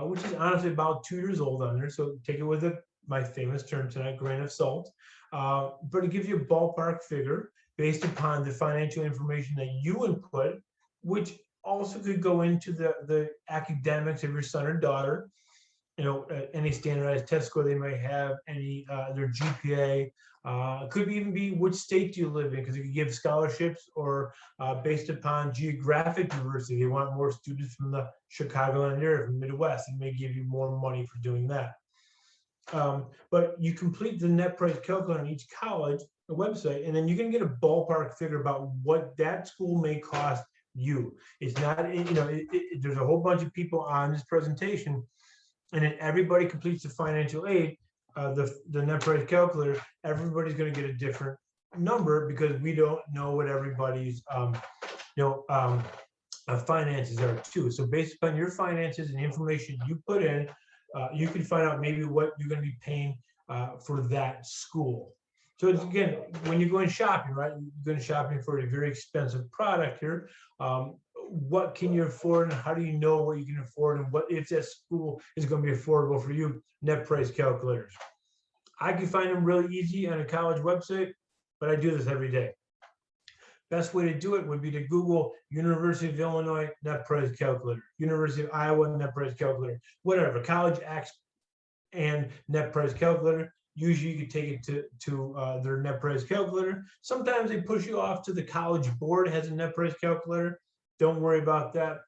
which is honestly about 2 years old on there, so take it with my famous term tonight, grain of salt, but it gives you a ballpark figure based upon the financial information that you input, which also could go into the academics of your son or daughter, any standardized test score they might have, any their GPA, could even be which state do you live in, because it could give scholarships, or based upon geographic diversity, they want more students from the Chicagoland area, from the Midwest, and may give you more money for doing that. But you complete the net price calculator on each college, the website, and then you can get a ballpark figure about what that school may cost you. It's not, there's a whole bunch of people on this presentation, and then everybody completes the financial aid, the net price calculator. Everybody's going to get a different number because we don't know what everybody's finances are too. So based upon your finances and information you put in, you can find out maybe what you're going to be paying for that school. So it's, again, when you're going shopping, right? You're going shopping for a very expensive product here. What can you afford, and how do you know what you can afford, and what if that school is going to be affordable for you? Net price calculators. I can find them really easy on a college website, but I do this every day. Best way to do it would be to Google University of Illinois net price calculator, University of Iowa net price calculator, whatever, college acts and net price calculator. Usually you can take it to their net price calculator. Sometimes they push you off to the college board has a net price calculator. Don't worry about that.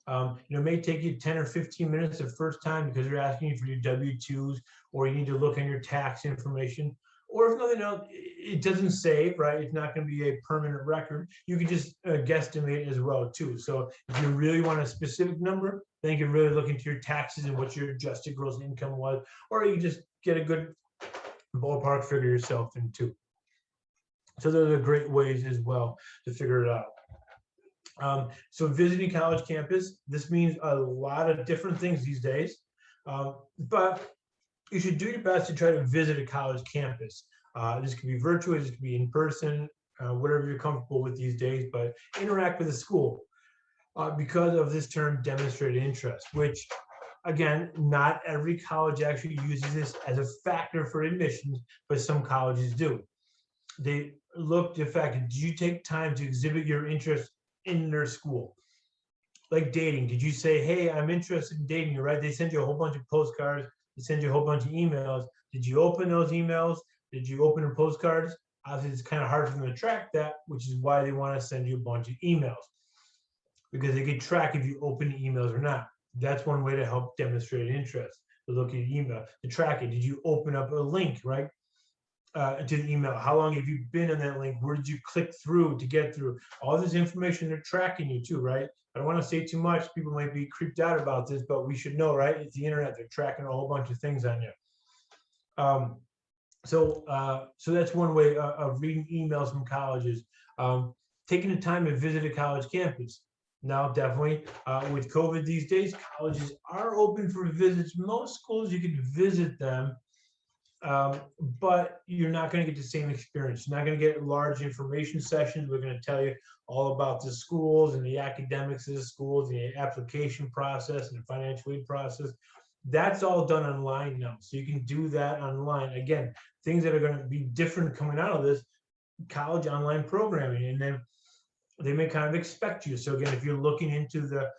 It may take you 10 or 15 minutes the first time because they're asking you for your W-2s, or you need to look on your tax information. Or if nothing else, it doesn't save, right? It's not going to be a permanent record. You can just guesstimate as well too. So if you really want a specific number, then you can really look into your taxes and what your adjusted gross income was, or you can just get a good ballpark figure yourself in too. So those are great ways as well to figure it out. So visiting college campus, this means a lot of different things these days, but you should do your best to try to visit a college campus. This could be virtual, this could be in person, whatever you're comfortable with these days, but interact with the school because of this term demonstrated interest, which again, not every college actually uses this as a factor for admissions, but some colleges do. They look at the fact, do you take time to exhibit your interest in their school? like dating. Did you say, hey, I'm interested in dating you, right? They send you a whole bunch of postcards. They send you a whole bunch of emails. Did you open those emails? Did you open the postcards? Obviously, it's kind of hard for them to track that, which is why they want to send you a bunch of emails, because they can track if you open the emails or not. That's one way to help demonstrate interest. To look at your email, to track it. Did you open up a link, right? To the email. How long have you been on that link? Where did you click through to get through? All this information, they're tracking you too, right? I don't want to say too much. People might be creeped out about this, but we should know, right? It's the internet. They're tracking a whole bunch of things on you. So that's one way of reading emails from colleges. Taking the time to visit a college campus. Now, definitely with COVID these days, colleges are open for visits. Most schools, you can visit them, but you're not going to get the same experience. You're not going to get large information sessions. We're going to tell you all about the schools and the academics of the schools, the application process and the financial aid process. That's all done online now. So you can do that online. Again, things that are going to be different coming out of this, college online programming. And then they may kind of expect you. So again, if you're looking into the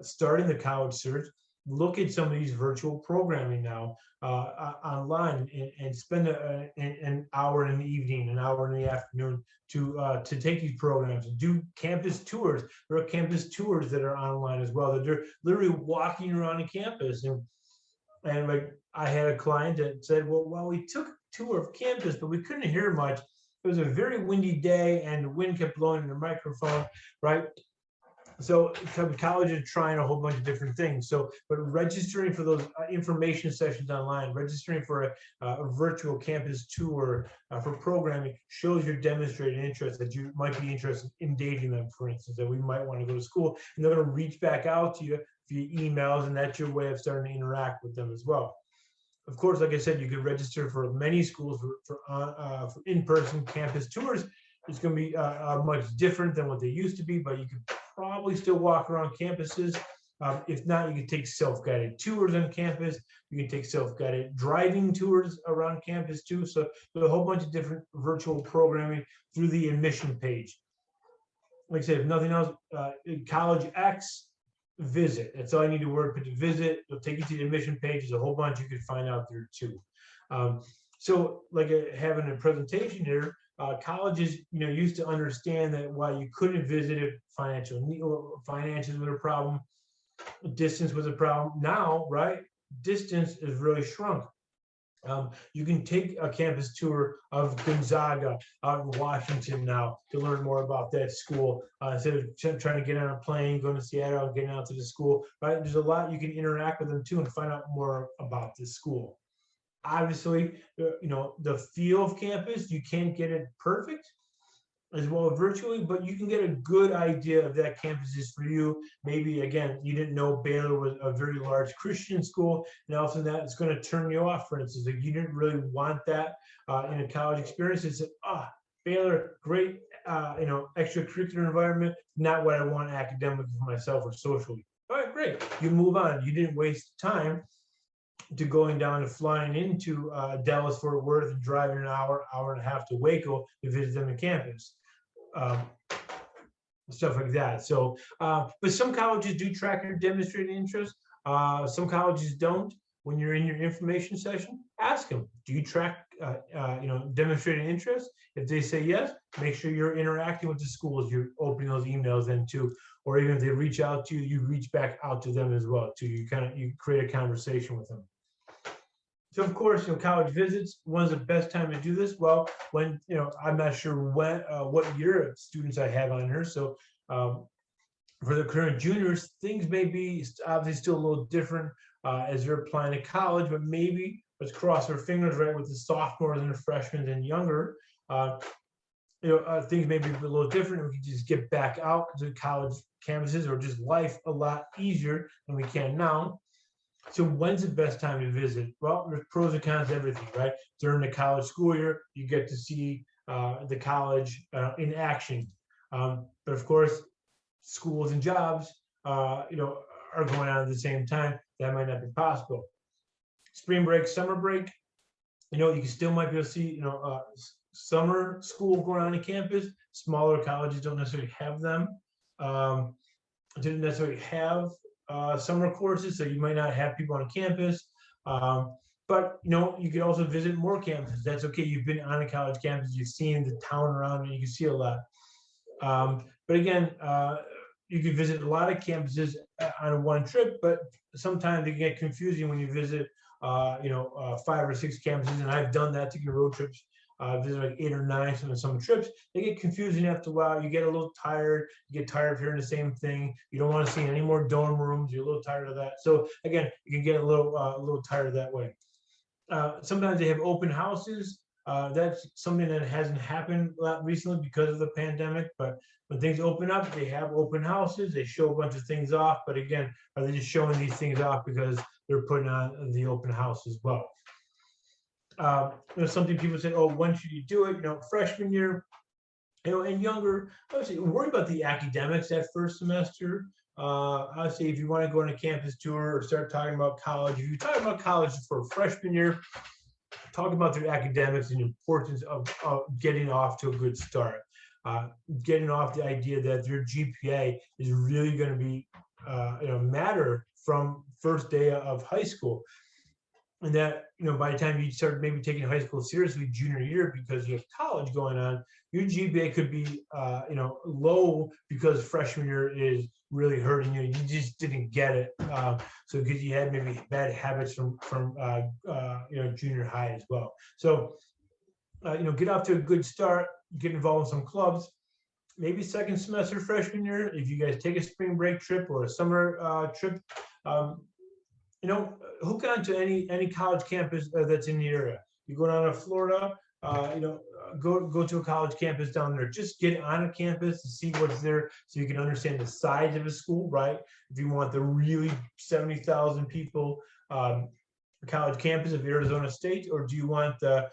starting the college search, look at some of these virtual programming now online, and spend an hour in the evening, an hour in the afternoon to take these programs and do campus tours. There are campus tours that are online as well, that they're literally walking around the campus. And like, I had a client that said, well, we took a tour of campus, but we couldn't hear much. It was a very windy day and the wind kept blowing in the microphone, right? So colleges are trying a whole bunch of different things. So, but registering for those information sessions online, registering for a virtual campus tour for programming shows your demonstrated interest, that you might be interested in dating them, for instance, that we might want to go to school, and they're going to reach back out to you via emails, and that's your way of starting to interact with them as well. Of course, like I said, you can register for many schools for in-person campus tours. It's going to be much different than what they used to be, but you can probably still walk around campuses. If not, you can take self-guided tours on campus. You can take self-guided driving tours around campus too. So there's a whole bunch of different virtual programming through the admission page. Like I said, if nothing else, College X, visit. That's all I need to work with. To visit, it'll take you to the admission page. There's a whole bunch you can find out there too. So like having a presentation here, colleges, used to understand that while you couldn't visit if finances was a problem, distance was a problem. Now, right, distance is really shrunk. You can take a campus tour of Gonzaga out in Washington now to learn more about that school, instead of trying to get on a plane, going to Seattle, and getting out to the school. Right, there's a lot you can interact with them too and find out more about this school. Obviously, the feel of campus, you can't get it perfect as well virtually, but you can get a good idea if that campus is for you. Maybe, again, you didn't know Baylor was a very large Christian school, and all of a sudden that's going to turn you off, for instance. If you didn't really want that in a college experience, it's Baylor, great, extracurricular environment, not what I want academically for myself or socially. All right, great. You move on. You didn't waste time to going down and flying into Dallas, Fort Worth, and driving an hour and a half to Waco to visit them on campus. Stuff like that. So, but some colleges do track your demonstrated interest. Some colleges don't. When you're in your information session, ask them, do you track, demonstrated interest? If they say yes, make sure you're interacting with the schools. You're opening those emails then too. Or even if they reach out to you, you reach back out to them as well too. You create a conversation with them. So of course, college visits, when's the best time to do this? Well, when, I'm not sure when, what year of students I have on here. So for the current juniors, things may be obviously still a little different as you're applying to college, but maybe let's cross our fingers, right, with the sophomores and the freshmen and younger, things may be a little different. And we can just get back out to college campuses or just life a lot easier than we can now. So when's the best time to visit? Well, there's pros and cons to everything, right? During the college school year, you get to see the college in action. But of course, schools and jobs, are going on at the same time. That might not be possible. Spring break, summer break, you can still might be able to see, summer school going on campus. Smaller colleges don't necessarily have them. didn't necessarily have summer courses, so you might not have people on campus. But you can also visit more campuses. That's okay. You've been on a college campus, you've seen the town around, and you can see a lot. But again, you can visit a lot of campuses on one trip, but sometimes they get confusing when you visit 5 or 6 campuses, and I've done that, taking road trips, visit like 8 or 9 some trips. They get confusing after a while. You get a little tired. You get tired of hearing the same thing. You don't want to see any more dorm rooms. You're a little tired of that. So again, you can get a little tired that way. Sometimes they have open houses. That's something that hasn't happened a lot recently because of the pandemic, but when things open up, they have open houses. They show a bunch of things off, but again, are they just showing these things off because they're putting on the open house as well? Something people say, oh, when should you do it? Freshman year, and younger. I would say worry about the academics that first semester. I would say if you want to go on a campus tour or start talking about college, if you're talking about college for a freshman year, talk about their academics and the importance of getting off to a good start. Getting off the idea that their GPA is really going to be matter from first day of high school. And that, by the time you start maybe taking high school seriously junior year because you have college going on, your GPA could be, low because freshman year is really hurting you. You just didn't get it. So because you had maybe bad habits from junior high as well. So, get off to a good start, get involved in some clubs. Maybe second semester freshman year, if you guys take a spring break trip or a summer trip, hook on to any college campus that's in the area. You go down to Florida, go to a college campus down there. Just get on a campus to see what's there, so you can understand the size of a school, right? If you want the really 70,000 people college campus of Arizona State, or do you want the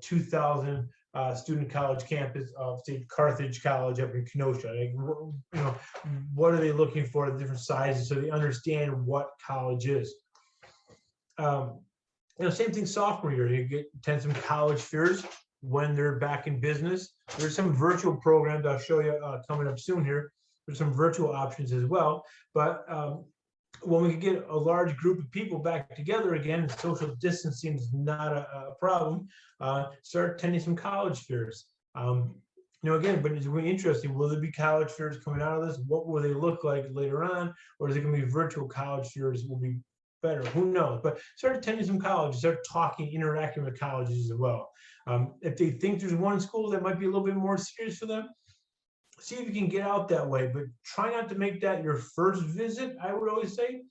2,000 student college campus of, say, Carthage College up in Kenosha? Like, what are they looking for, the different sizes, so they understand what college is. Same thing sophomore year. You attend some college fairs when they're back in business. There's some virtual programs I'll show you coming up soon here. There's some virtual options as well. But when we can get a large group of people back together again, social distancing is not a problem. Start attending some college fairs. Again, but it's really interesting. Will there be college fairs coming out of this? What will they look like later on? Or is it going to be virtual college fairs will be better? Who knows? But start attending some colleges, start talking, interacting with colleges as well. If they think there's one school that might be a little bit more serious for them, see if you can get out that way, but try not to make that your first visit, I would always say,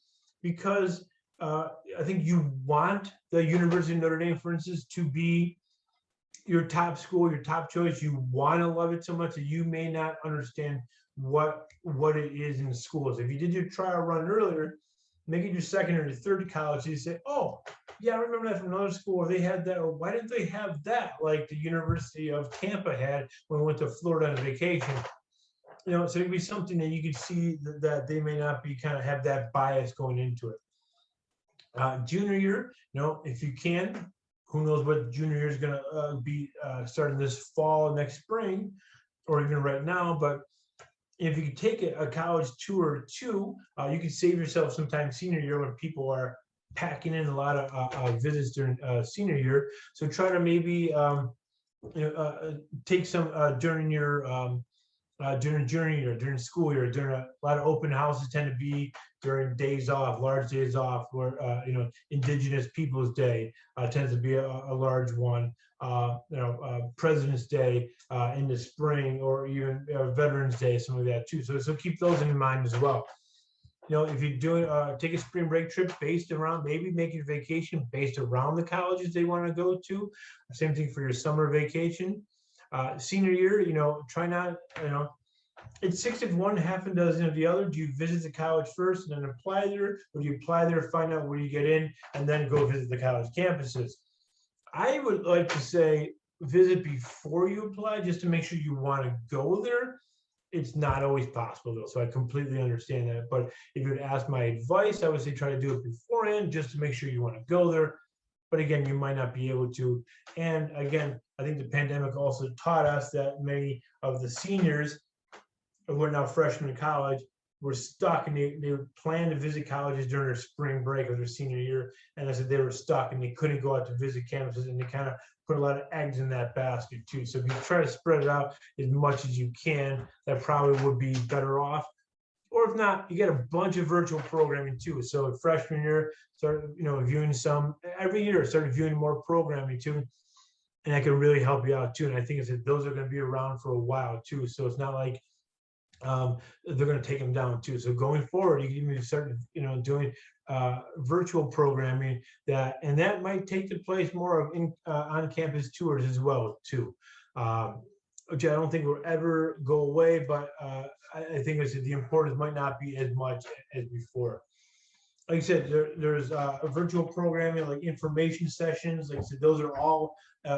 because I think you want the University of Notre Dame, for instance, to be your top school, your top choice. You want to love it so much that you may not understand what it is in the schools. If you did your trial run earlier, make it your second or your third college, you say, oh, yeah, I remember that from another school. They had that, or why didn't they have that like the University of Tampa had when we went to Florida on vacation? So it'd be something that you could see that they may not be have that bias going into it. Junior year, if you can, who knows what junior year is going to be starting this fall, next spring, or even right now. But if you could take a college tour or two, you can save yourself some time senior year when people are packing in a lot of visits during senior year. So try to maybe take some during your during junior year, during school year, during a lot of open houses tend to be during days off, large days off, where Indigenous Peoples Day tends to be a large one. President's Day in the spring, or even Veterans Day, some of that too. So keep those in mind as well. If you're doing take a spring break trip based around, maybe make your vacation based around the colleges they want to go to. Same thing for your summer vacation. Senior year, try not, it's 6 of one, half a dozen of the other. Do you visit the college first and then apply there, or do you apply there, find out where you get in, and then go visit the college campuses? I would like to say visit before you apply, just to make sure you want to go there. It's not always possible though, so I completely understand that. But if you would ask my advice, I would say try to do it beforehand, just to make sure you want to go there. But again, you might not be able to. And again, I think the pandemic also taught us that many of the seniors who are now freshmen in college were stuck, and they planned to visit colleges during their spring break of their senior year. And I said they were stuck and they couldn't go out to visit campuses, and they kind of put a lot of eggs in that basket too. So if you try to spread it out as much as you can, that probably would be better off. Or if not, you get a bunch of virtual programming too. So freshman year, started viewing some every year, started viewing more programming too, and that could really help you out too. And I think that those are going to be around for a while too. So it's not like they're going to take them down too. So going forward, you can even start doing virtual programming and that might take the place more of on-campus tours as well too. Which I don't think will ever go away, but I think the importance might not be as much as before. Like I said, there's virtual programming, like information sessions. Like I said, those are all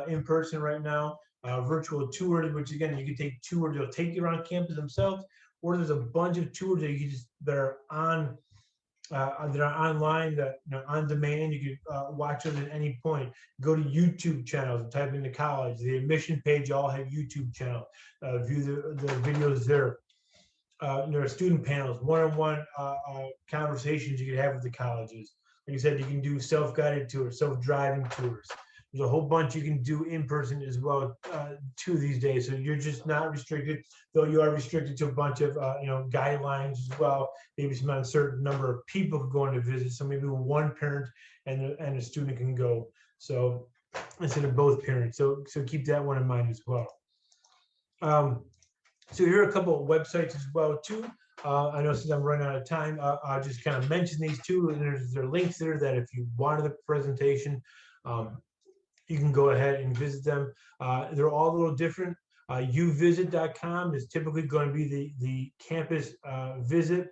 in person right now. Virtual tours, which again, you can take tours. They'll take you around campus themselves, or there's a bunch of tours that you can that are online, that on demand. You can watch them at any point. Go to YouTube channels and type into college. The admission page all have YouTube channels. View the videos there. There are student panels, one-on-one conversations you can have with the colleges. Like I said, you can do self-guided tours, self-driving tours. There's a whole bunch you can do in person as well too these days. So you're just not restricted, though you are restricted to a bunch of guidelines as well. Maybe some uncertain number of people going to visit. So maybe one parent and a student can go. So instead of both parents. So keep that one in mind as well. So here are a couple of websites as well too. I know since I'm running out of time, I'll just kind of mention these two, and there are links there that if you wanted the presentation, you can go ahead and visit them. They're all a little different. Uvisit.com is typically going to be the campus visit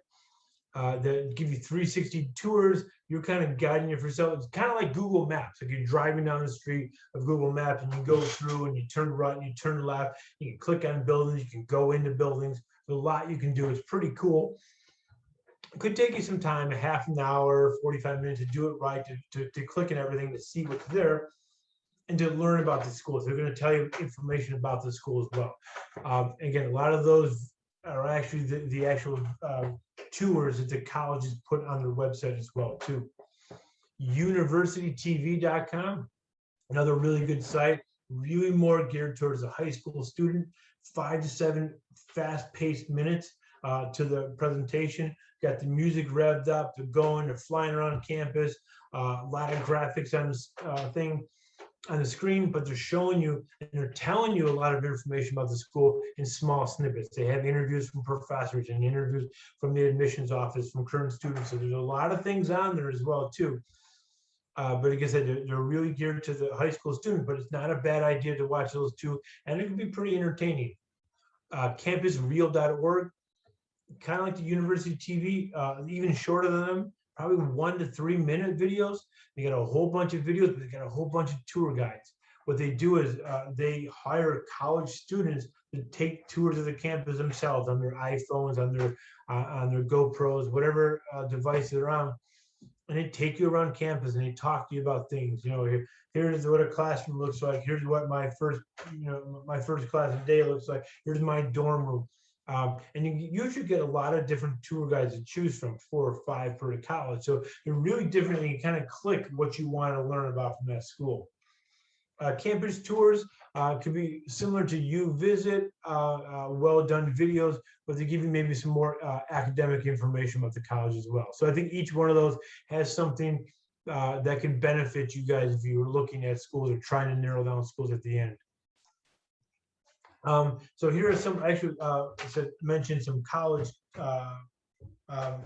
that give you 360 tours. You're kind of guiding it for yourself. It's kind of like Google Maps. Like you're driving down the street of Google Maps and you go through and you turn right and you turn left. You can click on buildings. You can go into buildings. There's a lot you can do. It's pretty cool. It could take you some time, a half an hour, 45 minutes to do it right, to click and everything, to see what's there and to learn about the schools. They're going to tell you information about the school as well. Again, a lot of those are actually the actual tours that the colleges put on their website as well too. Universitytv.com, another really good site, really more geared towards the high school student. 5 to 7 fast-paced minutes to the presentation. Got the music revved up, they're going, they're flying around campus, a lot of graphics on this thing on the screen, but they're showing you and they're telling you a lot of information about the school in small snippets. They have interviews from professors and interviews from the admissions office, from current students. So there's a lot of things on there as well too. But like I said, they're really geared to the high school student, but it's not a bad idea to watch those too. And it can be pretty entertaining. Campusreal.org, kind of like the University TV, even shorter than them, probably 1 to 3 minute videos. They got a whole bunch of videos, but they got a whole bunch of tour guides. What they do is they hire college students to take tours of the campus themselves on their iPhones, on their GoPros, whatever device they're on, and they take you around campus and they talk to you about things. Here's what a classroom looks like. Here's what my first class of the day looks like. Here's my dorm room. And you usually get a lot of different tour guides to choose from, 4 or 5 per college. So they're really different, and you kind of click what you want to learn about from that school. Campus tours could be similar to Uvisit, well-done videos, but they give you maybe some more academic information about the college as well. So I think each one of those has something that can benefit you guys if you're looking at schools or trying to narrow down schools at the end. So here are some, actually, mentioned some college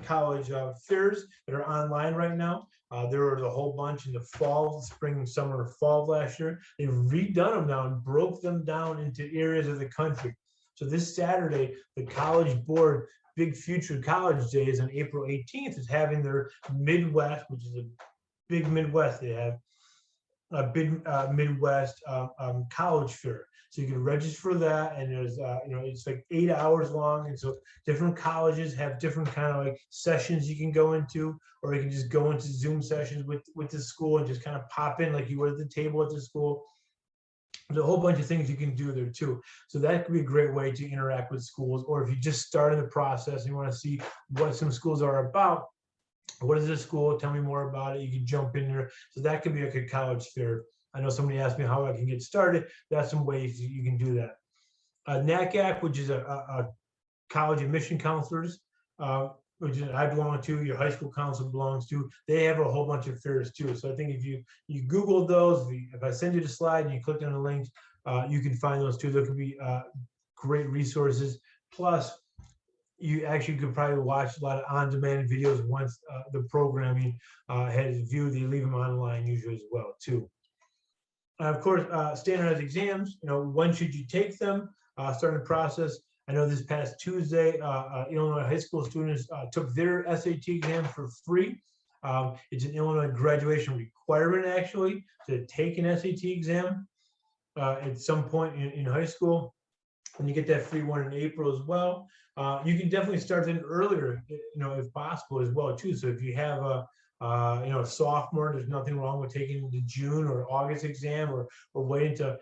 fairs that are online right now. There was a whole bunch in the fall, spring, summer, fall of last year. They've redone them now and broke them down into areas of the country. So this Saturday, the College Board Big Future College Days on April 18th is having their Midwest, which is a big Midwest. They have a big Midwest college fair. So you can register for that, and there's it's like 8 hours long, and so different colleges have different kind of like sessions you can go into, or you can just go into Zoom sessions with the school and just kind of pop in like you would at the table at the school. There's a whole bunch of things you can do there too. So that could be a great way to interact with schools. Or if you just started the process and you want to see what some schools are about, what is this school? Tell me more about it. You can jump in there. So that could be like a college fair. I know somebody asked me how I can get started. That's some ways you can do that. NACAC, which is a college admission counselors, which is, I belong to, your high school council belongs to. They have a whole bunch of fairs too. So I think if you Google those, if I send you the slide and you click on the links, you can find those too. There could be great resources. Plus, you actually could probably watch a lot of on-demand videos once the programming has viewed. They leave them online usually as well too. Of course, standardized exams. When should you take them? Starting the process. I know this past Tuesday, Illinois high school students took their SAT exam for free. It's an Illinois graduation requirement, actually, to take an SAT exam at some point in high school. And you get that free one in April as well. You can definitely start then earlier, if possible as well, too. So if you have a sophomore, there's nothing wrong with taking the June or August exam, or waiting to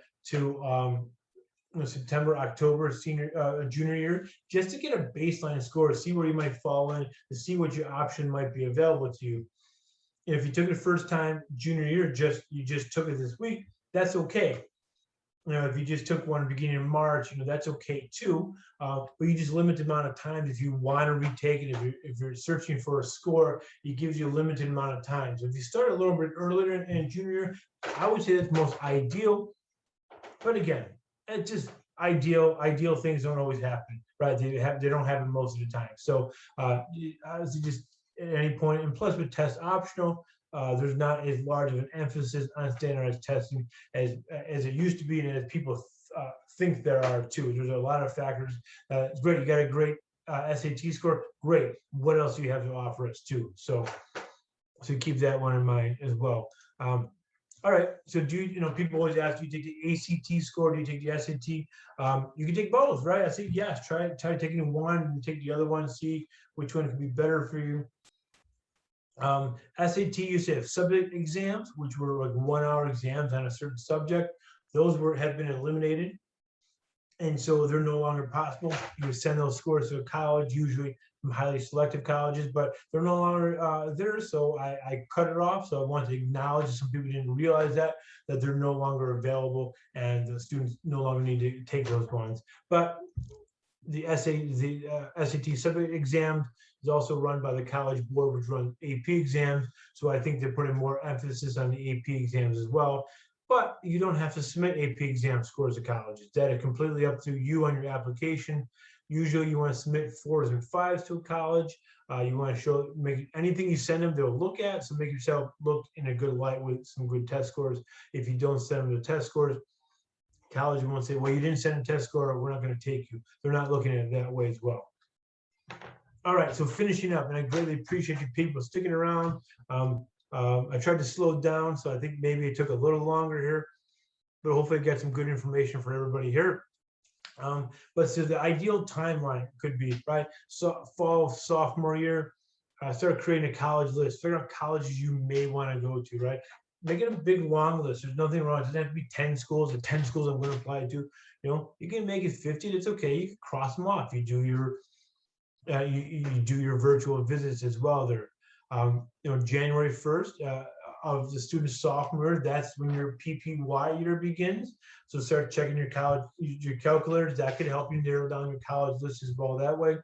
September, October, junior year, just to get a baseline score, see where you might fall in, to see what your option might be available to you. If you took it first time junior year, you just took it this week, that's okay. If you just took one beginning of March, that's okay too. But you just limit the amount of time if you want to retake it. If you're searching for a score, it gives you a limited amount of time. So if you start a little bit earlier in junior year, I would say that's most ideal. But again, it's just ideal things don't always happen, right? They don't happen most of the time. So obviously, just at any point, and plus with test optional, there's not as large of an emphasis on standardized testing as it used to be, and as people think there are too. There's a lot of factors. It's great. You got a great SAT score. Great. What else do you have to offer us too? So keep that one in mind as well. All right. So people always ask, do you take the ACT score? Do you take the SAT? You can take both, right? I say yes. Try taking one and take the other one, see which one can be better for you. SAT used to have subject exams, which were like 1-hour exams on a certain subject. Those have been eliminated, and so they're no longer possible. You would send those scores to a college, usually from highly selective colleges, but they're no longer there. So I cut it off. So I want to acknowledge that some people didn't realize that they're no longer available, and the students no longer need to take those ones. But the SAT subject exam is also run by the College Board, which runs AP exams. So I think they're putting more emphasis on the AP exams as well. But you don't have to submit AP exam scores to colleges. That is completely up to you on your application. Usually you want to submit 4s and 5s to a college. You want to make anything you send them, they'll look at. So make yourself look in a good light with some good test scores. If you don't send them the test scores, college won't say, well, you didn't send a test score, or we're not going to take you. They're not looking at it that way as well. All right, so finishing up, and I greatly appreciate you people sticking around. I tried to slow down, so I think maybe it took a little longer here, but hopefully I got some good information for everybody here. But so the ideal timeline could be, right, so fall sophomore year, start creating a college list, figure out colleges you may want to go to, right? Make it a big long list. There's nothing wrong. It doesn't have to be 10 schools or 10 schools I'm going to apply to. You can make it 50. That's okay. You can cross them off. You do your you do your virtual visits as well there. January 1st of the student sophomore, that's when your PPY year begins. So start checking your calculators. That could help you narrow down your college list as well that way,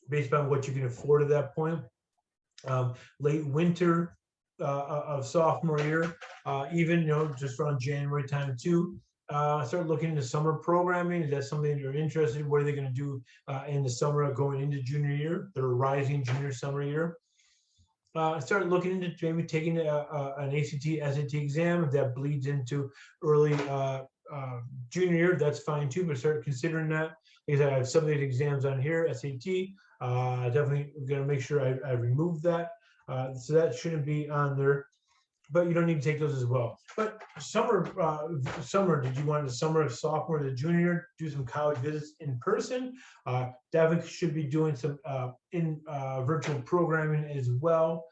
based on what you can afford at that point. Late winter of sophomore year, even just around January time too. Start looking into summer programming. Is that something you're interested in? What are they going to do in the summer going into junior year, their rising junior summer year? Start looking into maybe taking an ACT, SAT exam. If that bleeds into early junior year, that's fine too, but start considering that. Because I have some of these exams on here, SAT. Definitely going to make sure I remove that. So that shouldn't be on there. But you don't need to take those as well. But summer, did you want the summer of sophomore to junior, do some college visits in person? Definitely should be doing some virtual programming as well.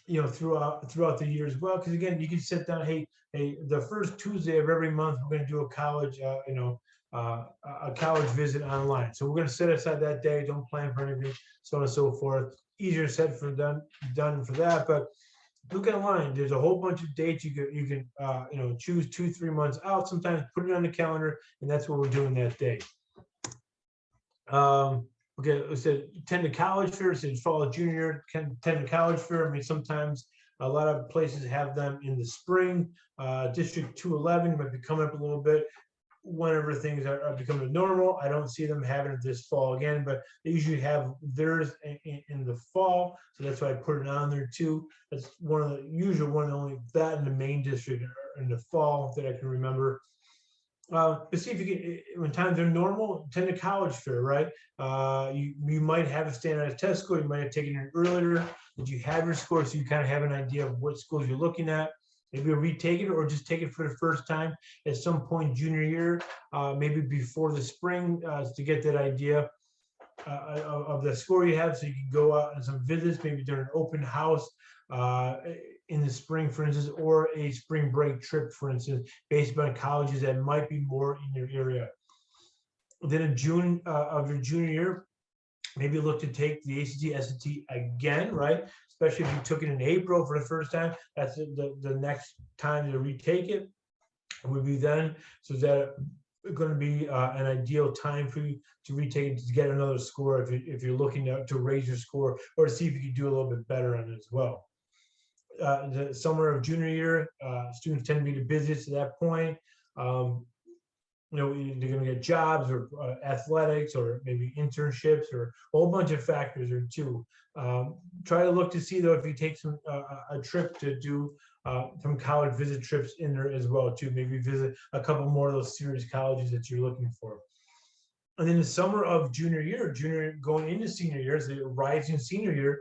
throughout the year as well. Because again, you can sit down, hey, the first Tuesday of every month, we're going to do a college, a college visit online. So we're going to set aside that day. Don't plan for anything, so on and so forth. Easier said for done for that. But look online. There's a whole bunch of dates you can choose 2-3 months out. Sometimes put it on the calendar, and that's what we're doing that day. Okay, it said attend a college fair. It said fall junior year, attend a college fair. I mean, sometimes a lot of places have them in the spring. District 211 might be coming up a little bit whenever things are becoming normal. I don't see them having it this fall again, but they usually have theirs in the fall. So that's why I put it on there too. That's one of the only that in the main district in the fall that I can remember. But see if you can, when times are normal, attend a college fair, right? You might have a standardized test score. You might have taken it earlier. Did you have your score so you kind of have an idea of what schools you're looking at? Maybe retake it or just take it for the first time at some point junior year, maybe before the spring to get that idea of the score you have, so you can go out on some visits, maybe during an open house in the spring, for instance, or a spring break trip, for instance, based on colleges that might be more in your area. Then in June of your junior year, maybe look to take the ACT, SAT again, right? Especially if you took it in April for the first time. That's the next time to retake it. It would be then. So that going to be an ideal time for you to retake it to get another score if you're looking to raise your score or to see if you can do a little bit better on it as well. The summer of junior year, students tend to be the busiest at that point. They're going to get jobs or athletics or maybe internships or a whole bunch of factors or two. Try to look to see though if you take a trip to do some college visit trips in there as well too. Maybe visit a couple more of those serious colleges that you're looking for. And then the summer of junior year, going into senior year, the rising senior year,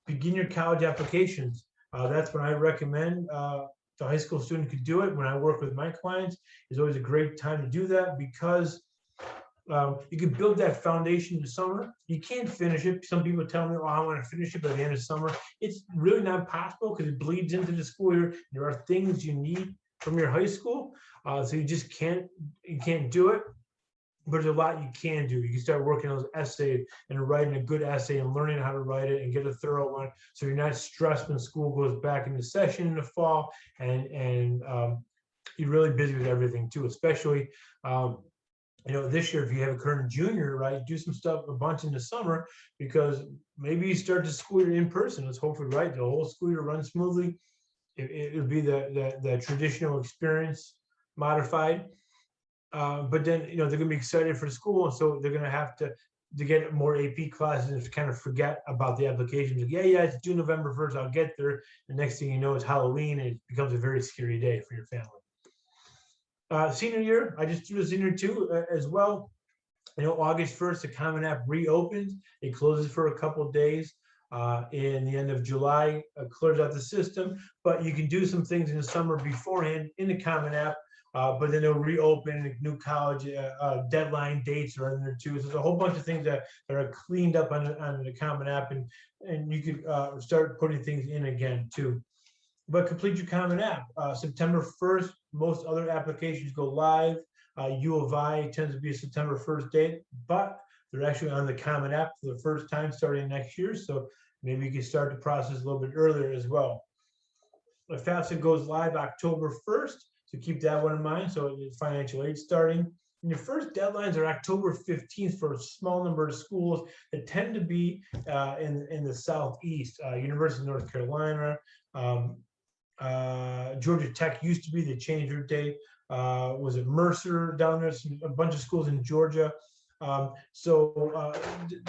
begin your college applications. That's when I recommend the high school student could do it. When I work with my clients, it's always a great time to do that because you can build that foundation in the summer. You can't finish it. Some people tell me, "Oh, I want to finish it by the end of summer." It's really not possible because it bleeds into the school year. There are things you need from your high school, so you just can't do it. But there's a lot you can do. You can start working on those essays and writing a good essay and learning how to write it and get a thorough one. So you're not stressed when school goes back into session in the fall, and you're really busy with everything too. Especially, this year if you have a current junior, right, do some stuff a bunch in the summer because maybe you start the school year in person. Let's hopefully, right, the whole school year runs smoothly. It would be the traditional experience modified. But then, they're going to be excited for school. So they're going to have to get more AP classes and kind of forget about the applications. Like, yeah, it's due November 1st. I'll get there. The next thing you know, it's Halloween and it becomes a very scary day for your family. Senior year, I just threw the senior too as well. August 1st, the Common App reopens. It closes for a couple of days. In the end of July, clears out the system. But you can do some things in the summer beforehand in the Common App. But then they'll reopen. New college deadline dates are in there too. So there's a whole bunch of things that are cleaned up on the Common App, and you could start putting things in again too. But complete your Common App. September 1st, most other applications go live. U of I tends to be a September 1st date, but they're actually on the Common App for the first time starting next year. So maybe you can start the process a little bit earlier as well. The FAFSA goes live October 1st. So keep that one in mind. So it's financial aid starting. And your first deadlines are October 15th for a small number of schools that tend to be in the Southeast. University of North Carolina, Georgia Tech used to be, they changed their date. Was it Mercer down there? A bunch of schools in Georgia. The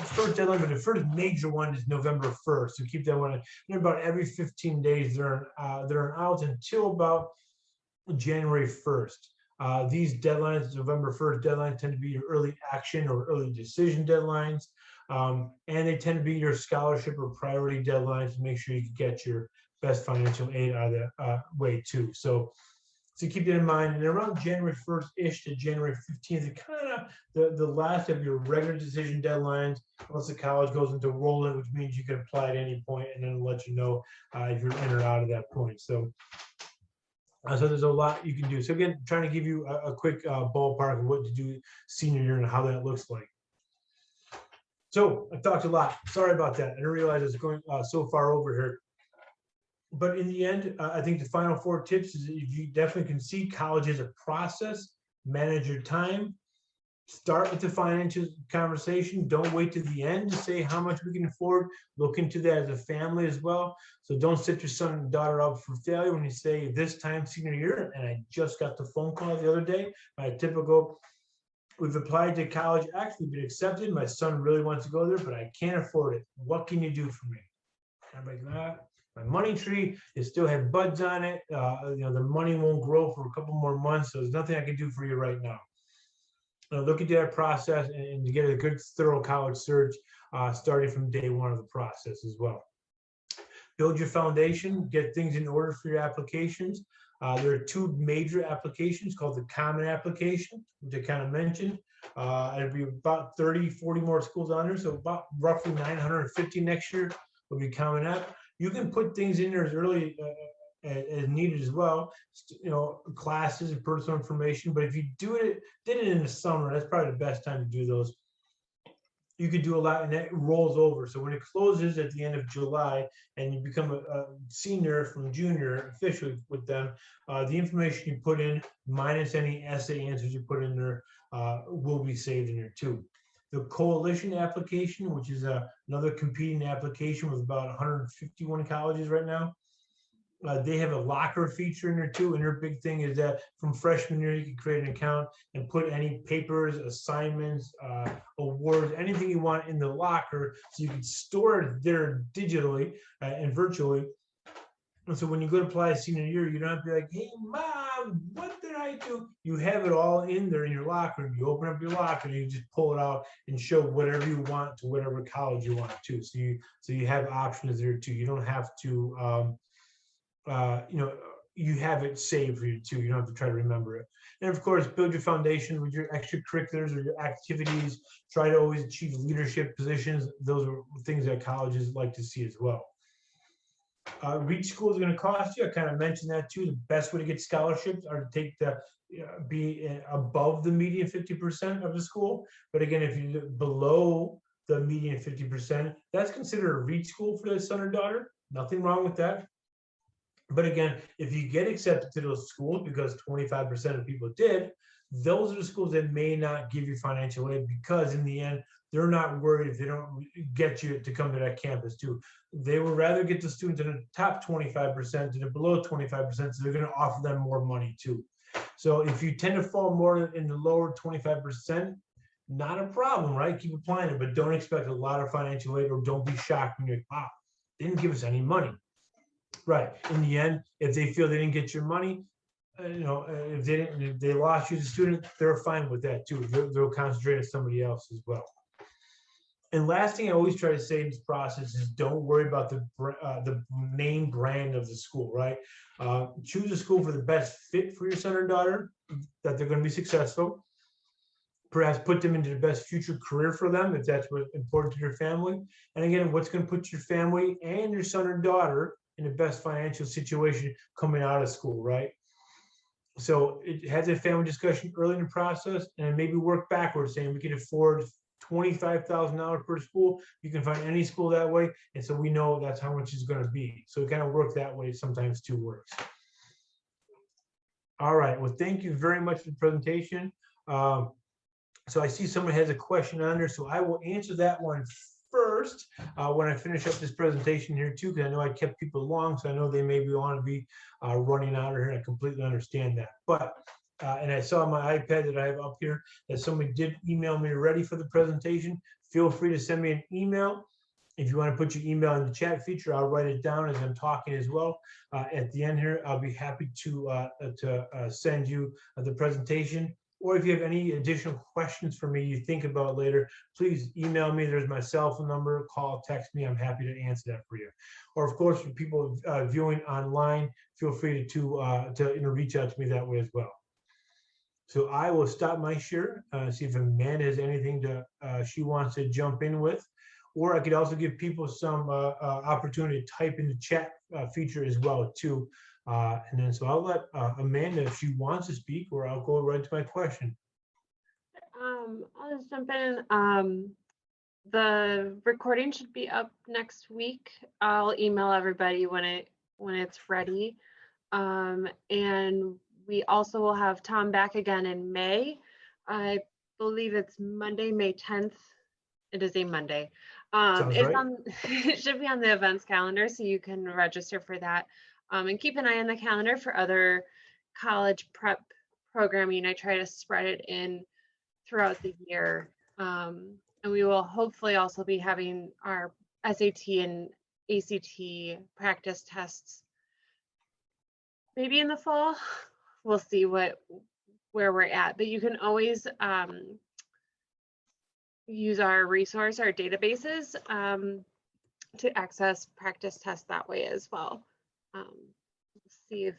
first deadline, but the first major one is November 1st. So keep that one. And about every 15 days, they're out until about January 1st. These deadlines, November 1st deadlines, tend to be your early action or early decision deadlines. And they tend to be your scholarship or priority deadlines to make sure you can get your best financial aid out of that way too. So So keep that in mind. And around January 1st-ish to January 15th, it kind of the last of your regular decision deadlines, once the college goes into rolling, which means you can apply at any point, and then let you know if you're in or out at that point. So there's a lot you can do. So again, trying to give you a quick ballpark of what to do senior year and how that looks like. So I talked a lot. Sorry about that. I didn't realize I was going so far over here. But in the end, I think the final 4 tips is that you definitely can see college as a process, manage your time, start with the financial conversation. Don't wait to the end to say how much we can afford. Look into that as a family as well. So don't set your son and daughter up for failure when you say this time senior year, and I just got the phone call the other day, my typical, we've applied to college, actually been accepted. My son really wants to go there, but I can't afford it. What can you do for me? I'm like, my money tree, it still has buds on it. The money won't grow for a couple more months, so there's nothing I can do for you right now. Look at that process and to get a good, thorough college search starting from day 1 of the process as well. Build your foundation, get things in order for your applications. There are 2 major applications called the common application, which I kind of mentioned. It'll be about 30, 40 more schools on there, so about roughly 950 next year will be common app. You can put things in there as early as needed as well, classes and personal information. But if you did it in the summer, that's probably the best time to do those. You could do a lot, and that rolls over. So when it closes at the end of July and you become a senior from junior officially with them, the information you put in minus any essay answers you put in there will be saved in there too. The coalition application, which is another competing application with about 151 colleges right now, they have a locker feature in there too, and their big thing is that from freshman year you can create an account and put any papers, assignments, awards, anything you want in the locker, so you can store it there digitally and virtually. And so when you go to apply senior year, you don't have to be like, hey mom, what did I do? You have it all in there in your locker. You open up your locker and you just pull it out and show whatever you want to whatever college you want to. So you have options there too. You don't have to you have it saved for you too. You don't have to try to remember it. And of course, build your foundation with your extracurriculars or your activities. Try to always achieve leadership positions. Those are things that colleges like to see as well. Reach school is going to cost you. I kind of mentioned that too. The best way to get scholarships are to take be above the median 50% of the school. But again, if you're below the median 50%, that's considered a reach school for the son or daughter. Nothing wrong with that. But again, if you get accepted to those schools, because 25% of people did, those are the schools that may not give you financial aid, because in the end, they're not worried if they don't get you to come to that campus too. They would rather get the students in the top 25% than the below 25%, so they're going to offer them more money too. So if you tend to fall more in the lower 25%, not a problem, right? Keep applying it, but don't expect a lot of financial aid, or don't be shocked when you're like, wow, they didn't give us any money. Right. In the end, if they feel they didn't get your money, if they lost you as a student, they're fine with that too. They'll concentrate on somebody else as well. And last thing I always try to say in this process is don't worry about the main brand of the school, right? Choose a school for the best fit for your son or daughter, that they're going to be successful. Perhaps put them into the best future career for them, if that's what's important to your family. And again, what's going to put your family and your son or daughter in the best financial situation coming out of school, right? So it has a family discussion early in the process, and maybe work backwards, saying we can afford $25,000 per school. You can find any school that way, and so we know that's how much it's going to be. So it kind of work that way. Sometimes too works. All right. Well, thank you very much for the presentation. So I see someone has a question on there, so I will answer that one first when I finish up this presentation here too, because I know I kept people long, so I know they maybe want to be running out of here, and I completely understand that. But and I saw my iPad that I have up here that somebody did email me ready for the presentation. Feel free to send me an email. If you want to put your email in the chat feature, I'll write it down as I'm talking as well. At the end here, I'll be happy to send you the presentation. or if you have any additional questions for me you think about later, please email me. There's my cell phone number, call, text me. I'm happy to answer that for you. Or of course, for people viewing online, feel free to reach out to me that way as well. So I will stop my share, see if Amanda has anything she wants to jump in with, or I could also give people some opportunity to type in the chat feature as well too. And then so I'll let Amanda, if she wants to speak, or I'll go right to my question. I'll just jump in. The recording should be up next week. I'll email everybody when it's ready. And we also will have Tom back again in May. I believe it's Monday, May 10th. It is a Monday. Sounds right. It should be on the events calendar, so you can register for that. And keep an eye on the calendar for other college prep programming. I try to spread it in throughout the year. And we will hopefully also be having our SAT and ACT practice tests maybe in the fall. We'll see where we're at, but you can always use our resource, our databases, to access practice tests that way as well. See if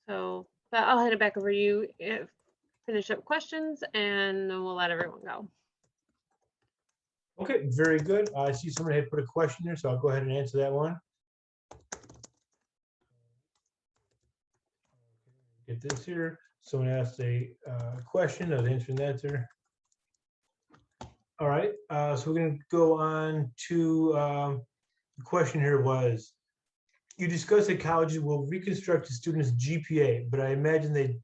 so, but I'll hand it back over to you, finish up questions, and then we'll let everyone go. Okay, very good. I see somebody had put a question there, so I'll go ahead and answer that one. Get this here. Someone asked a question. I was answering that there. All right, so we're going to go on to the question here was, you discussed that colleges will reconstruct a student's GPA, but I imagine they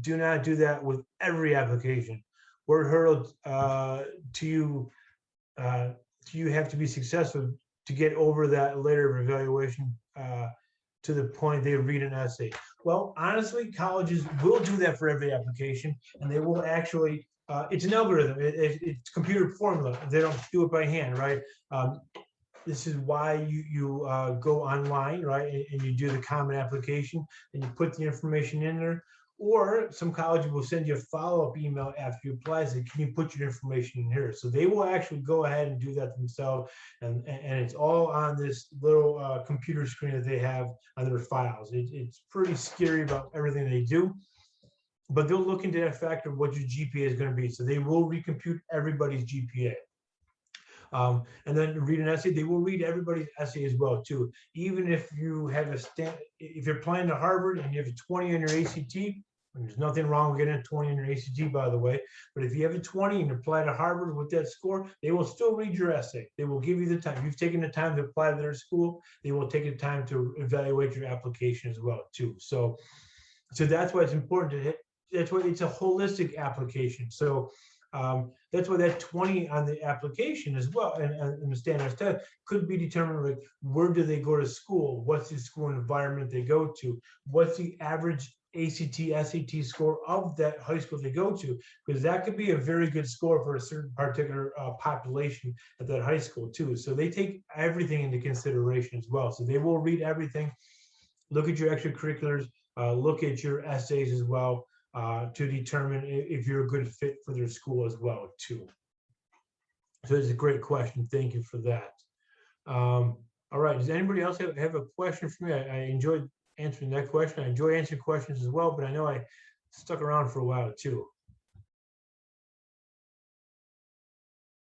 do not do that with every application. What hurdle do you have to be successful to get over that layer of evaluation to the point they read an essay? Well, honestly, colleges will do that for every application, and they will actually, it's an algorithm, it's computer formula. They don't do it by hand, right? This is why you go online, right, and you do the common application, and you put the information in there. Or some colleges will send you a follow-up email after you apply, say, can you put your information in here? So they will actually go ahead and do that themselves, and it's all on this little computer screen that they have on their files. It's pretty scary about everything they do, but they'll look into that factor of what your GPA is going to be. So they will recompute everybody's GPA. And then read an essay, they will read everybody's essay as well too. Even if you have if you're applying to Harvard and you have a 20 on your ACT, and there's nothing wrong with getting a 20 on your ACT, by the way, but if you have a 20 and you apply to Harvard with that score, they will still read your essay. They will give you the time. You've taken the time to apply to their school, they will take the time to evaluate your application as well too. So that's why it's important to hit, that's why it's a holistic application. So that's why that 20 on the application as well, and the standardized test could be determined, like, where do they go to school? What's the school environment they go to? What's the average ACT, SAT score of that high school they go to? Because that could be a very good score for a certain particular population at that high school too. So they take everything into consideration as well. So they will read everything, look at your extracurriculars, look at your essays as well, to determine if you're a good fit for their school as well too. So it's a great question. Thank you for that. All right, does anybody else have a question for me? I enjoyed answering that question. I enjoy answering questions as well, but I know I stuck around for a while too.